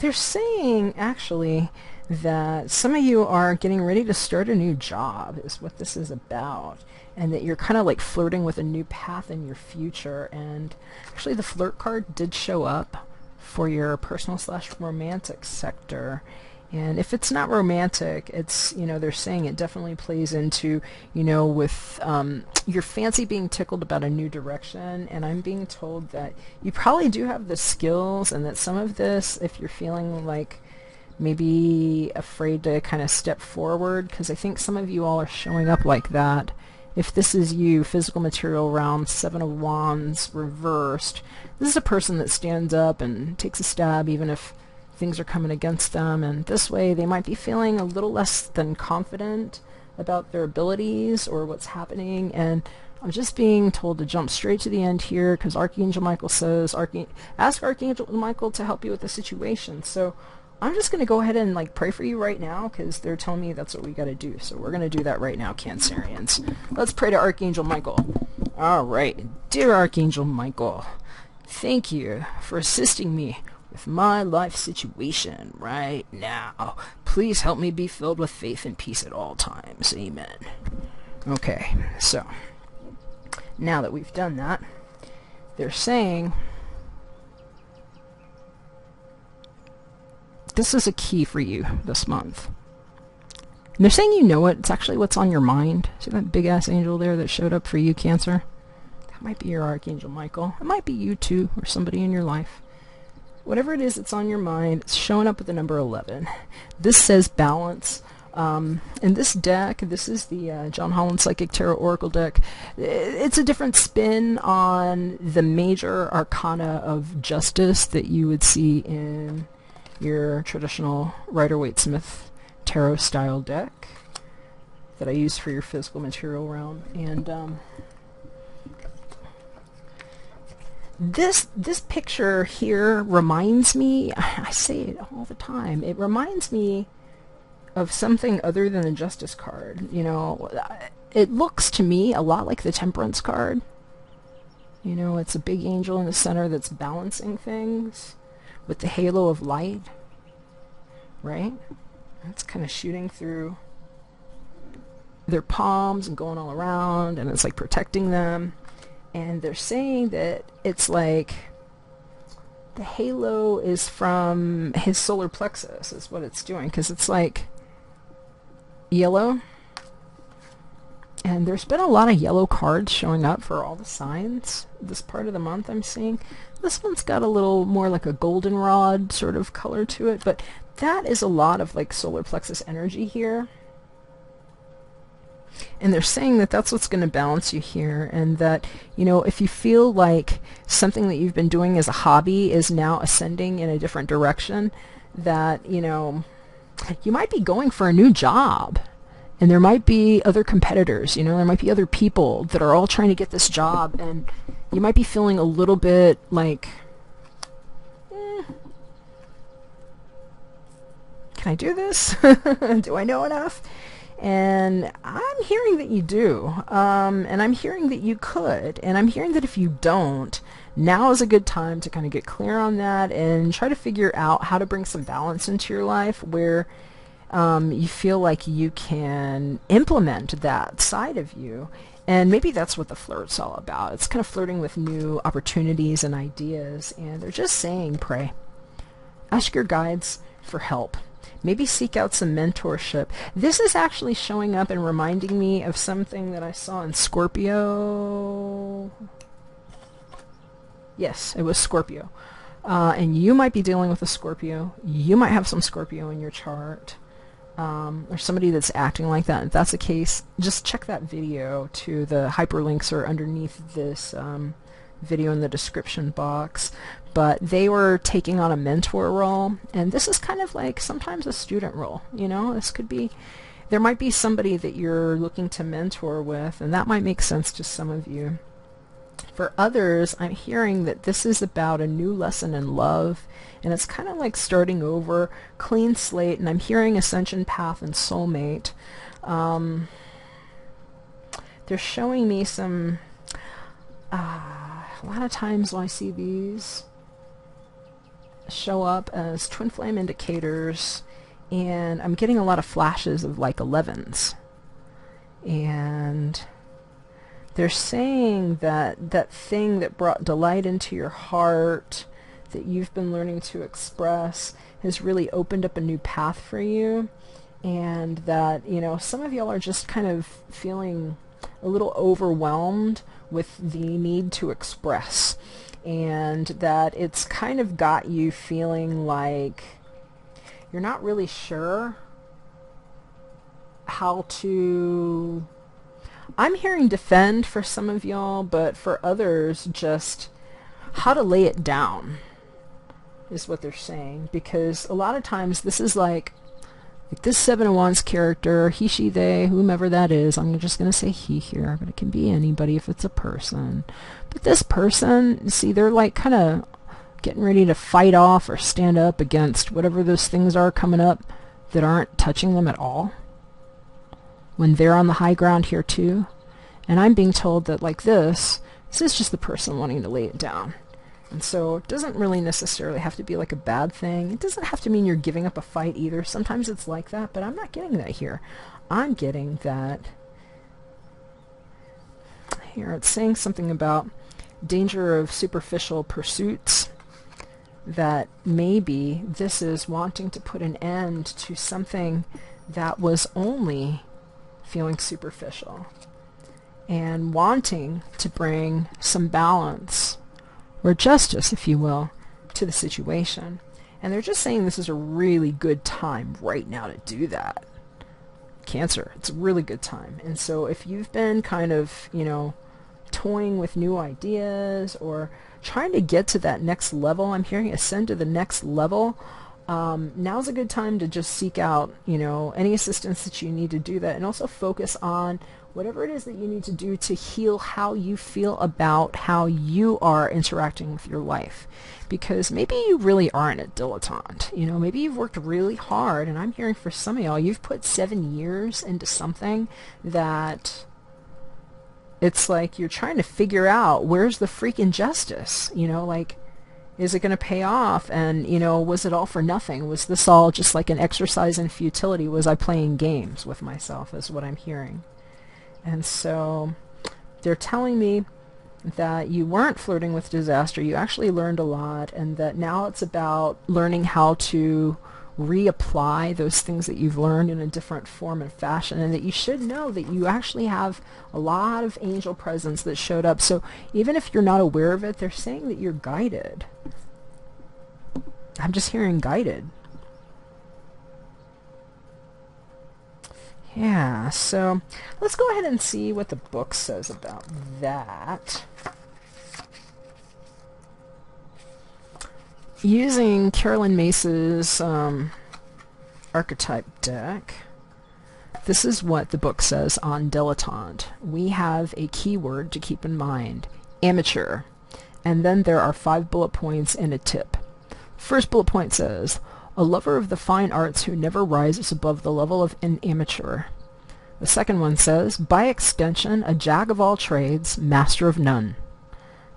they're saying, actually, that some of you are getting ready to start a new job, is what this is about. And that you're kind of like flirting with a new path in your future. And actually the flirt card did show up for your personal/romantic sector. And if it's not romantic, it's, you know, they're saying it definitely plays into, you know, with your fancy being tickled about a new direction. And I'm being told that you probably do have the skills, and that some of this, if you're feeling like maybe afraid to kind of step forward, because I think some of you all are showing up like that. If this is you, physical material realm, 7 of Wands reversed, this is a person that stands up and takes a stab even if things are coming against them, and this way they might be feeling a little less than confident about their abilities or what's happening. And I'm just being told to jump straight to the end here, because Archangel Michael says, ask Archangel Michael to help you with the situation. So I'm just going to go ahead and like pray for you right now, because they're telling me that's what we got to do. So we're going to do that right now, Cancerians. Let's pray to Archangel Michael. All right. Dear Archangel Michael, thank you for assisting me with my life situation right now. Please help me be filled with faith and peace at all times. Amen. Okay, so now that we've done that, they're saying this is a key for you this month. And they're saying you know it. It's actually what's on your mind. See that big-ass angel there that showed up for you, Cancer? That might be your Archangel Michael. It might be you too, or somebody in your life. Whatever it is that's on your mind, it's showing up with the number 11. This says balance. In this deck, this is the John Holland Psychic Tarot Oracle deck. It's a different spin on the major arcana of justice that you would see in your traditional Rider-Waite-Smith tarot style deck that I use for your physical material realm. And this picture here reminds me, I say it all the time, it reminds me of something other than the Justice card. You know, it looks to me a lot like the Temperance card. You know, it's a big angel in the center that's balancing things with the halo of light, right? It's kind of shooting through their palms and going all around, and it's like protecting them. And they're saying that it's like the halo is from his solar plexus is what it's doing, because it's like yellow. And there's been a lot of yellow cards showing up for all the signs this part of the month I'm seeing. This one's got a little more like a goldenrod sort of color to it, but that is a lot of like solar plexus energy here. And they're saying that that's what's going to balance you here, and that, you know, if you feel like something that you've been doing as a hobby is now ascending in a different direction, that, you know, you might be going for a new job. And there might be other competitors, you know, there might be other people that are all trying to get this job, and you might be feeling a little bit like, can I do this? Do I know enough? And I'm hearing that you do, and I'm hearing that you could, and I'm hearing that if you don't, now is a good time to kind of get clear on that and try to figure out how to bring some balance into your life where you feel like you can implement that side of you. And maybe that's what the flirt's all about. It's kind of flirting with new opportunities and ideas, and they're just saying pray. Ask your guides for help. Maybe seek out some mentorship. This is actually showing up and reminding me of something that I saw in Scorpio. Yes, it was Scorpio. And you might be dealing with a Scorpio. You might have some Scorpio in your chart. Or somebody that's acting like that. If that's the case, just check that video too. The hyperlinks are underneath this video in the description box. But they were taking on a mentor role, and this is kind of like sometimes a student role, you know. This could be, there might be somebody that you're looking to mentor with, and that might make sense to some of you. For others, I'm hearing that this is about a new lesson in love, and it's kind of like starting over, clean slate, and I'm hearing ascension path and soulmate. They're showing me some, a lot of times when I see these show up as twin flame indicators, and I'm getting a lot of flashes of like 11s. And they're saying that that thing that brought delight into your heart, that you've been learning to express, has really opened up a new path for you, and that, you know, some of y'all are just kind of feeling a little overwhelmed with the need to express, and that it's kind of got you feeling like you're not really sure how to, I'm hearing defend for some of y'all, but for others just how to lay it down is what they're saying, because a lot of times this is like this Seven of Wands character, he, she, they, whomever that is, I'm just going to say he here, but it can be anybody if it's a person. But this person, see, they're like kind of getting ready to fight off or stand up against whatever those things are coming up that aren't touching them at all, when they're on the high ground here too. And I'm being told that like this is just the person wanting to lay it down. And so it doesn't really necessarily have to be like a bad thing. It doesn't have to mean you're giving up a fight either. Sometimes it's like that, but I'm not getting that here. I'm getting that here. It's saying something about danger of superficial pursuits, that maybe this is wanting to put an end to something that was only feeling superficial, and wanting to bring some balance or justice, if you will, to the situation. And they're just saying this is a really good time right now to do that. Cancer, it's a really good time. And so if you've been kind of, you know, toying with new ideas or trying to get to that next level, I'm hearing ascend to the next level, now's a good time to just seek out, you know, any assistance that you need to do that, and also focus on whatever it is that you need to do to heal how you feel about how you are interacting with your life. Because maybe you really aren't a dilettante, you know, maybe you've worked really hard, and I'm hearing for some of y'all, you've put 7 years into something that it's like you're trying to figure out, where's the freaking justice, you know, like, is it going to pay off? And, you know, was it all for nothing? Was this all just like an exercise in futility? Was I playing games with myself, is what I'm hearing. And so they're telling me that you weren't flirting with disaster. You actually learned a lot, and that now it's about learning how to reapply those things that you've learned in a different form and fashion, and that you should know that you actually have a lot of angel presence that showed up. So even if you're not aware of it, they're saying that you're guided. I'm just hearing guided. Yeah, so let's go ahead and see what the book says about that. using Carolyn Mace's archetype deck, this is what the book says on dilettante. We have a keyword to keep in mind: amateur. And then there are 5 bullet points and a tip. First bullet point says, a lover of the fine arts who never rises above the level of an amateur. The second one says, by extension, a jack of all trades, master of none.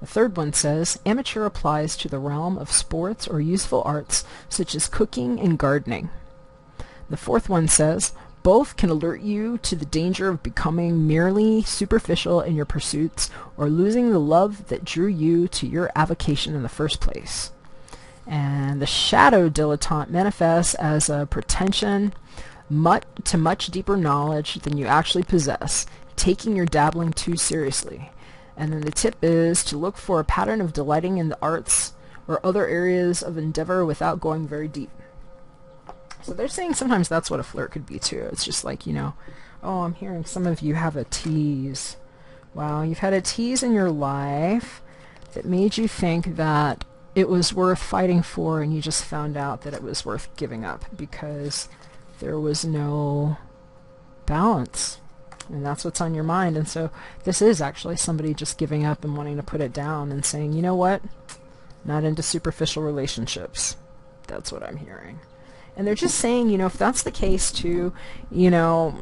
The third one says, amateur applies to the realm of sports or useful arts such as cooking and gardening. The fourth one says, both can alert you to the danger of becoming merely superficial in your pursuits or losing the love that drew you to your avocation in the first place. And the shadow dilettante manifests as a pretension to much deeper knowledge than you actually possess, taking your dabbling too seriously. And then the tip is to look for a pattern of delighting in the arts or other areas of endeavor without going very deep. So they're saying sometimes that's what a flirt could be too. It's just like, you know, oh, I'm hearing some of you have a tease. Wow, you've had a tease in your life that made you think that it was worth fighting for, and you just found out that it was worth giving up because there was no balance. And that's what's on your mind. And so this is actually somebody just giving up and wanting to put it down and saying, you know what? Not into superficial relationships. That's what I'm hearing. And they're just saying, you know, if that's the case too, you know,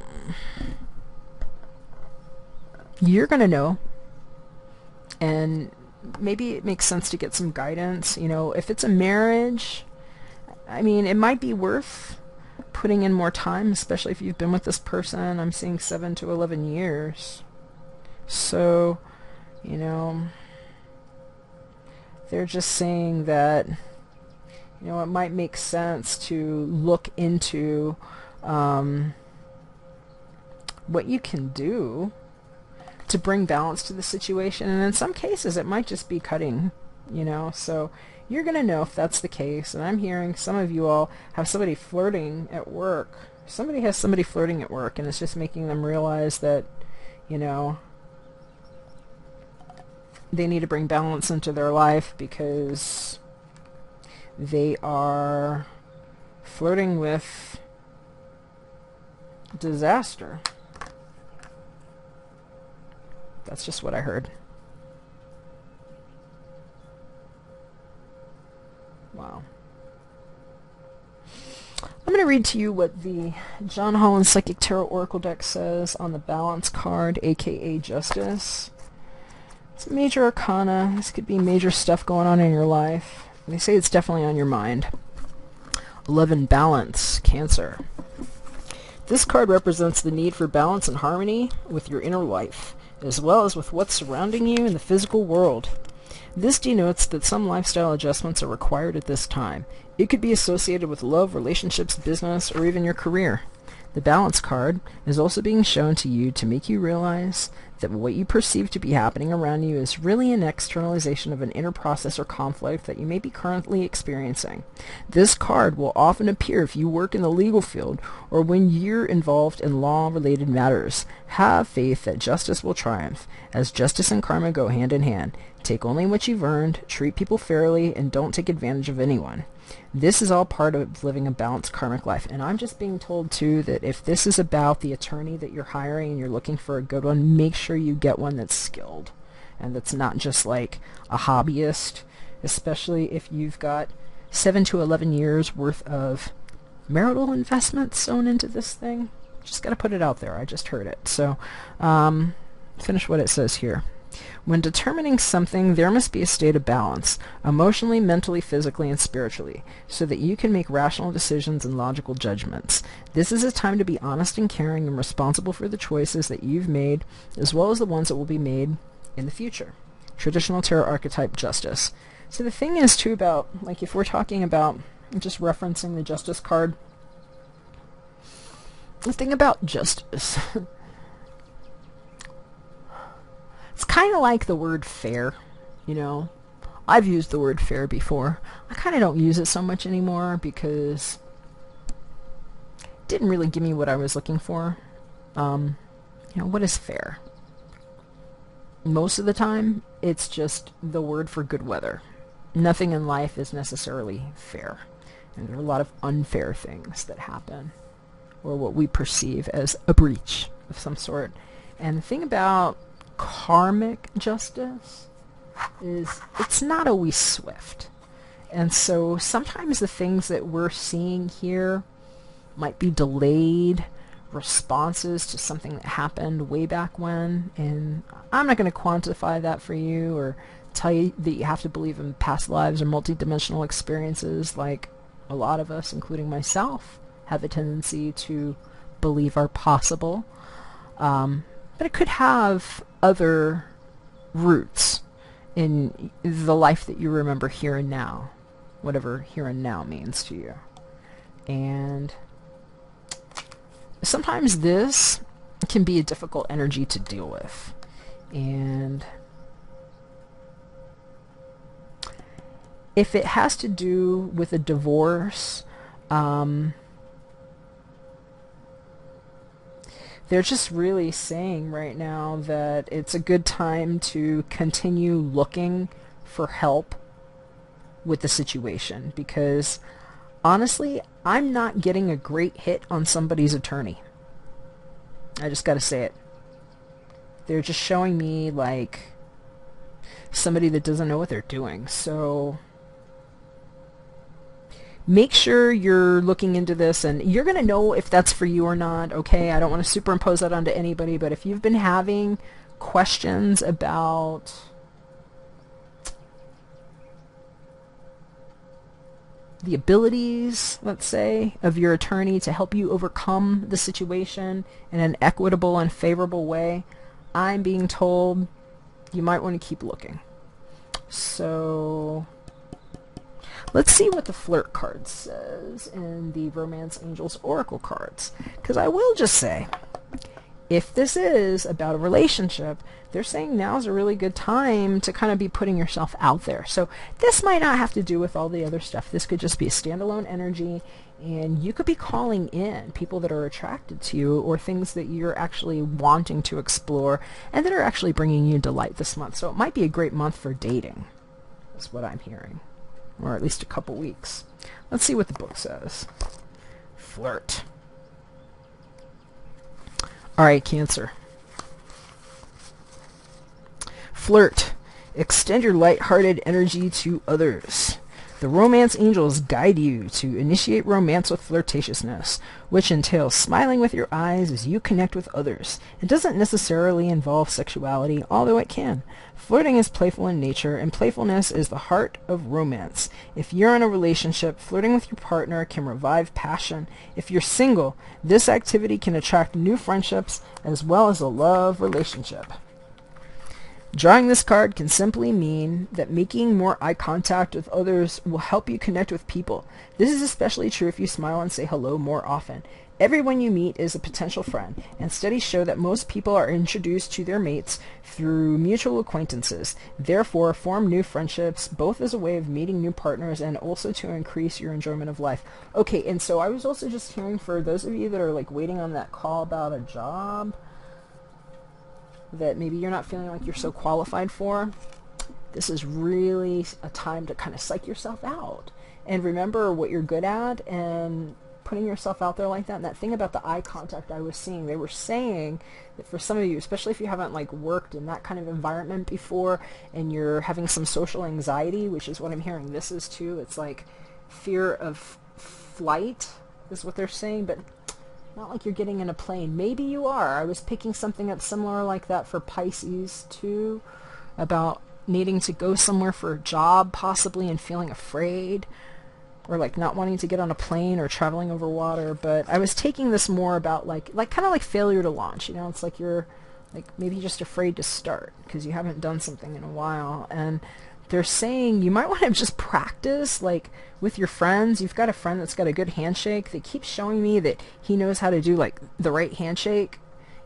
you're going to know. And maybe it makes sense to get some guidance. You know, if it's a marriage, I mean, it might be worth putting in more time, especially if you've been with this person. I'm seeing 7 to 11 years. So, you know, they're just saying that, you know, it might make sense to look into what you can do to bring balance to the situation. And in some cases, it might just be cutting, you know. So you're going to know if that's the case. And I'm hearing some of you all have somebody flirting at work. Somebody has somebody flirting at work, and it's just making them realize that, you know, they need to bring balance into their life because they are flirting with disaster. That's just what I heard. Wow. I'm going to read to you what the John Holland Psychic Tarot Oracle deck says on the Balance card, aka Justice. It's a major arcana. This could be major stuff going on in your life. They say it's definitely on your mind. 11, Balance, Cancer. This card represents the need for balance and harmony with your inner life, as well as with what's surrounding you in the physical world. This denotes that some lifestyle adjustments are required at this time. It could be associated with love, relationships, business, or even your career. The Balance card is also being shown to you to make you realize that what you perceive to be happening around you is really an externalization of an inner process or conflict that you may be currently experiencing. This card will often appear if you work in the legal field or when you're involved in law-related matters. Have faith that justice will triumph, as justice and karma go hand in hand. Take only what you've earned, treat people fairly, and don't take advantage of anyone. This is all part of living a balanced karmic life. And I'm just being told, too, that if this is about the attorney that you're hiring and you're looking for a good one, make sure you get one that's skilled and that's not just like a hobbyist, especially if you've got 7 to 11 years worth of marital investments sewn into this thing. Just got to put it out there. I just heard it. So, finish what it says here. When determining something, there must be a state of balance, emotionally, mentally, physically, and spiritually, so that you can make rational decisions and logical judgments. This is a time to be honest and caring and responsible for the choices that you've made, as well as the ones that will be made in the future. Traditional tarot archetype, Justice. So the thing is, too, about, like, if we're talking about just referencing the Justice card, the thing about justice... It's kind of like the word fair, you know. I've used the word fair before. I kind of don't use it so much anymore because it didn't really give me what I was looking for. You know, what is fair? Most of the time, it's just the word for good weather. nothing in life is necessarily fair. And there are a lot of unfair things that happen, or what we perceive as a breach of some sort. And the thing about karmic justice is it's not always swift. And so sometimes the things that we're seeing here might be delayed responses to something that happened way back when. And I'm not going to quantify that for you or tell you that you have to believe in past lives or multidimensional experiences like a lot of us, including myself, have a tendency to believe are possible. But it could have other roots in the life that you remember here and now, whatever here and now means to you. And sometimes this can be a difficult energy to deal with. And if it has to do with a divorce, they're just really saying right now that it's a good time to continue looking for help with the situation, because honestly, I'm not getting a great hit on somebody's attorney. I just gotta say it. They're just showing me like somebody that doesn't know what they're doing. So make sure you're looking into this, and you're going to know if that's for you or not, okay? I don't want to superimpose that onto anybody, but if you've been having questions about the abilities, let's say, of your attorney to help you overcome the situation in an equitable and favorable way, I'm being told you might want to keep looking. So let's see what the flirt card says in the Romance Angels Oracle cards. Because I will just say, if this is about a relationship, they're saying now's a really good time to kind of be putting yourself out there. So this might not have to do with all the other stuff. This could just be a standalone energy, and you could be calling in people that are attracted to you or things that you're actually wanting to explore and that are actually bringing you delight this month. So it might be a great month for dating, is what I'm hearing. Or at least a couple weeks. Let's see what the book says. Flirt. Alright, Cancer. Flirt. Extend your light-hearted energy to others. The romance angels guide you to initiate romance with flirtatiousness, which entails smiling with your eyes as you connect with others. It doesn't necessarily involve sexuality, although it can. Flirting is playful in nature, and playfulness is the heart of romance. If you're in a relationship, flirting with your partner can revive passion. If you're single, this activity can attract new friendships as well as a love relationship. Drawing this card can simply mean that making more eye contact with others will help you connect with people. This is especially true if you smile and say hello more often. Everyone you meet is a potential friend, and studies show that most people are introduced to their mates through mutual acquaintances. Therefore, form new friendships, both as a way of meeting new partners and also to increase your enjoyment of life. Okay, and so I was also just hearing, for those of you that are like waiting on that call about a job that maybe you're not feeling like you're so qualified for, this is really a time to kind of psych yourself out and remember what you're good at, and putting yourself out there like that. And that thing about the eye contact I was seeing, they were saying that for some of you, especially if you haven't like worked in that kind of environment before and you're having some social anxiety, which is what I'm hearing this is too, it's like fear of flight is what they're saying, but not like you're getting in a plane. Maybe you are. I was picking something up similar like that for Pisces too, about needing to go somewhere for a job possibly and feeling afraid, or like not wanting to get on a plane or traveling over water. But I was taking this more about like kind of like failure to launch, you know. It's like you're like maybe just afraid to start because you haven't done something in a while. And they're saying you might want to just practice like with your friends. You've got a friend that's got a good handshake. They keep showing me that he knows how to do like the right handshake,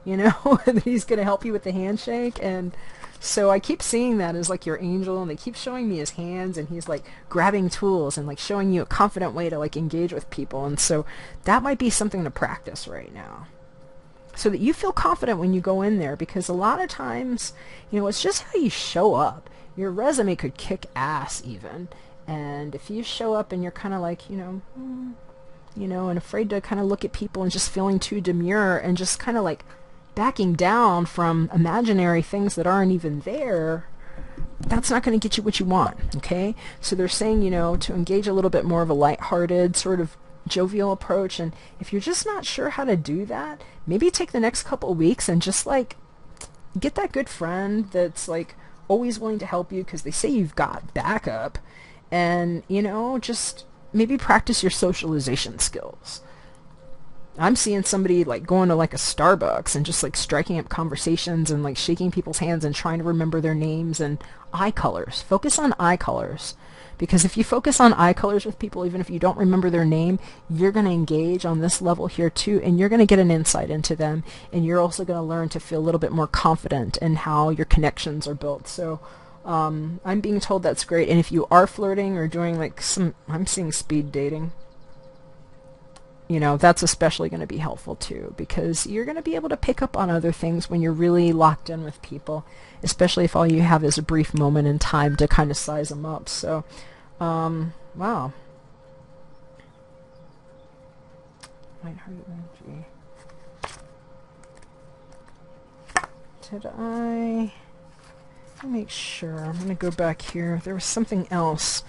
you know, that he's going to help you with the handshake. And so I keep seeing that as like your angel, and they keep showing me his hands, and he's like grabbing tools and like showing you a confident way to like engage with people. And so that might be something to practice right now, so that you feel confident when you go in there, because a lot of times, you know, it's just how you show up. your resume could kick ass even. And if you show up and you're kind of like, and afraid to kind of look at people and just feeling too demure and just kind of like backing down from imaginary things that aren't even there, that's not going to get you what you want, okay? So they're saying, to engage a little bit more of a lighthearted, sort of jovial approach. And if you're just not sure how to do that, maybe take the next couple of weeks and just like get that good friend that's like always willing to help you, because they say you've got backup, and just maybe practice your socialization skills. I'm seeing somebody like going to like a Starbucks and just like striking up conversations and like shaking people's hands and trying to remember their names and eye colors. Focus on eye colors. Because if you focus on eye colors with people, even if you don't remember their name, you're going to engage on this level here too, and you're going to get an insight into them, and you're also going to learn to feel a little bit more confident in how your connections are built. So I'm being told that's great. And if you are flirting or doing like I'm seeing speed dating, that's especially going to be helpful too, because you're going to be able to pick up on other things when you're really locked in with people, especially if all you have is a brief moment in time to kind of size them up. So, wow. Lighthearted energy. Did I... Let me make sure. I'm going to go back here. There was something else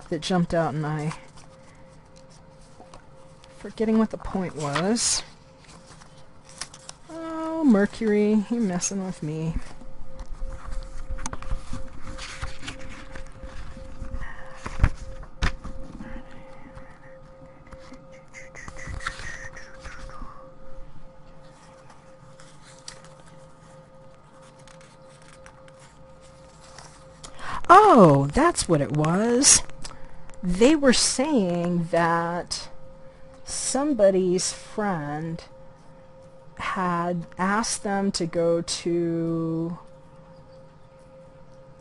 that jumped out and I... Forgetting what the point was. Oh, Mercury, you're messing with me. Oh, that's what it was. They were saying that somebody's friend had asked them to go to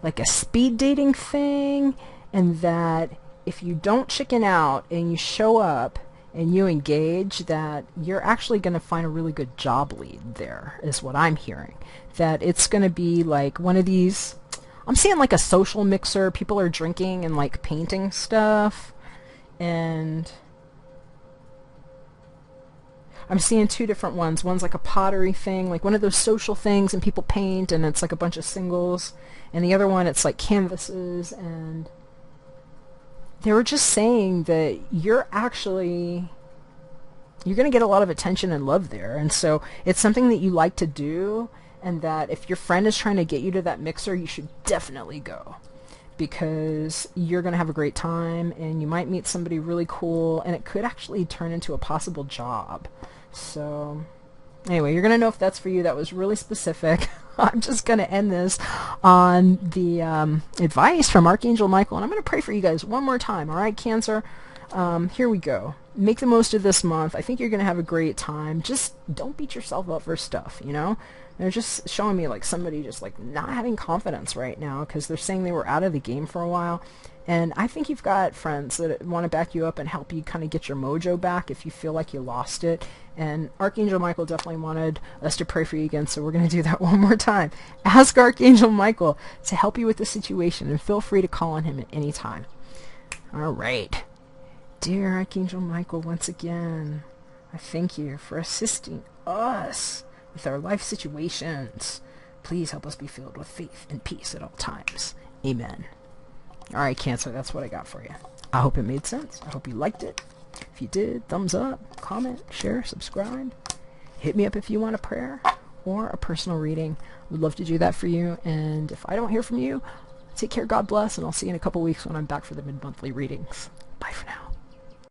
like a speed dating thing, and that if you don't chicken out and you show up and you engage, that you're actually going to find a really good job lead there, is what I'm hearing. That it's going to be like one of these, I'm seeing like a social mixer, people are drinking and like painting stuff, and I'm seeing two different ones. One's like a pottery thing, like one of those social things, and people paint, and it's like a bunch of singles. And the other one, it's like canvases, and they were just saying that you're going to get a lot of attention and love there. And so it's something that you like to do, and that if your friend is trying to get you to that mixer, you should definitely go, because you're going to have a great time, and you might meet somebody really cool, and it could actually turn into a possible job. So anyway, you're going to know if that's for you. That was really specific. I'm just going to end this on the advice from Archangel Michael, and I'm going to pray for you guys one more time. All right, Cancer? Here we go. Make the most of this month. I think you're going to have a great time. Just don't beat yourself up for stuff, They're just showing me like somebody just like not having confidence right now, because they're saying they were out of the game for a while. And I think you've got friends that want to back you up and help you kind of get your mojo back if you feel like you lost it. And Archangel Michael definitely wanted us to pray for you again, so we're going to do that one more time. Ask Archangel Michael to help you with the situation, and feel free to call on him at any time. All right. Dear Archangel Michael, once again, I thank you for assisting us with our life situations. Please help us be filled with faith and peace at all times. Amen. All right, Cancer, that's what I got for you. I hope it made sense. I hope you liked it. If you did, thumbs up, comment, share, subscribe. Hit me up if you want a prayer or a personal reading. Would love to do that for you. And if I don't hear from you, take care, God bless, and I'll see you in a couple weeks when I'm back for the mid-monthly readings. Bye for now.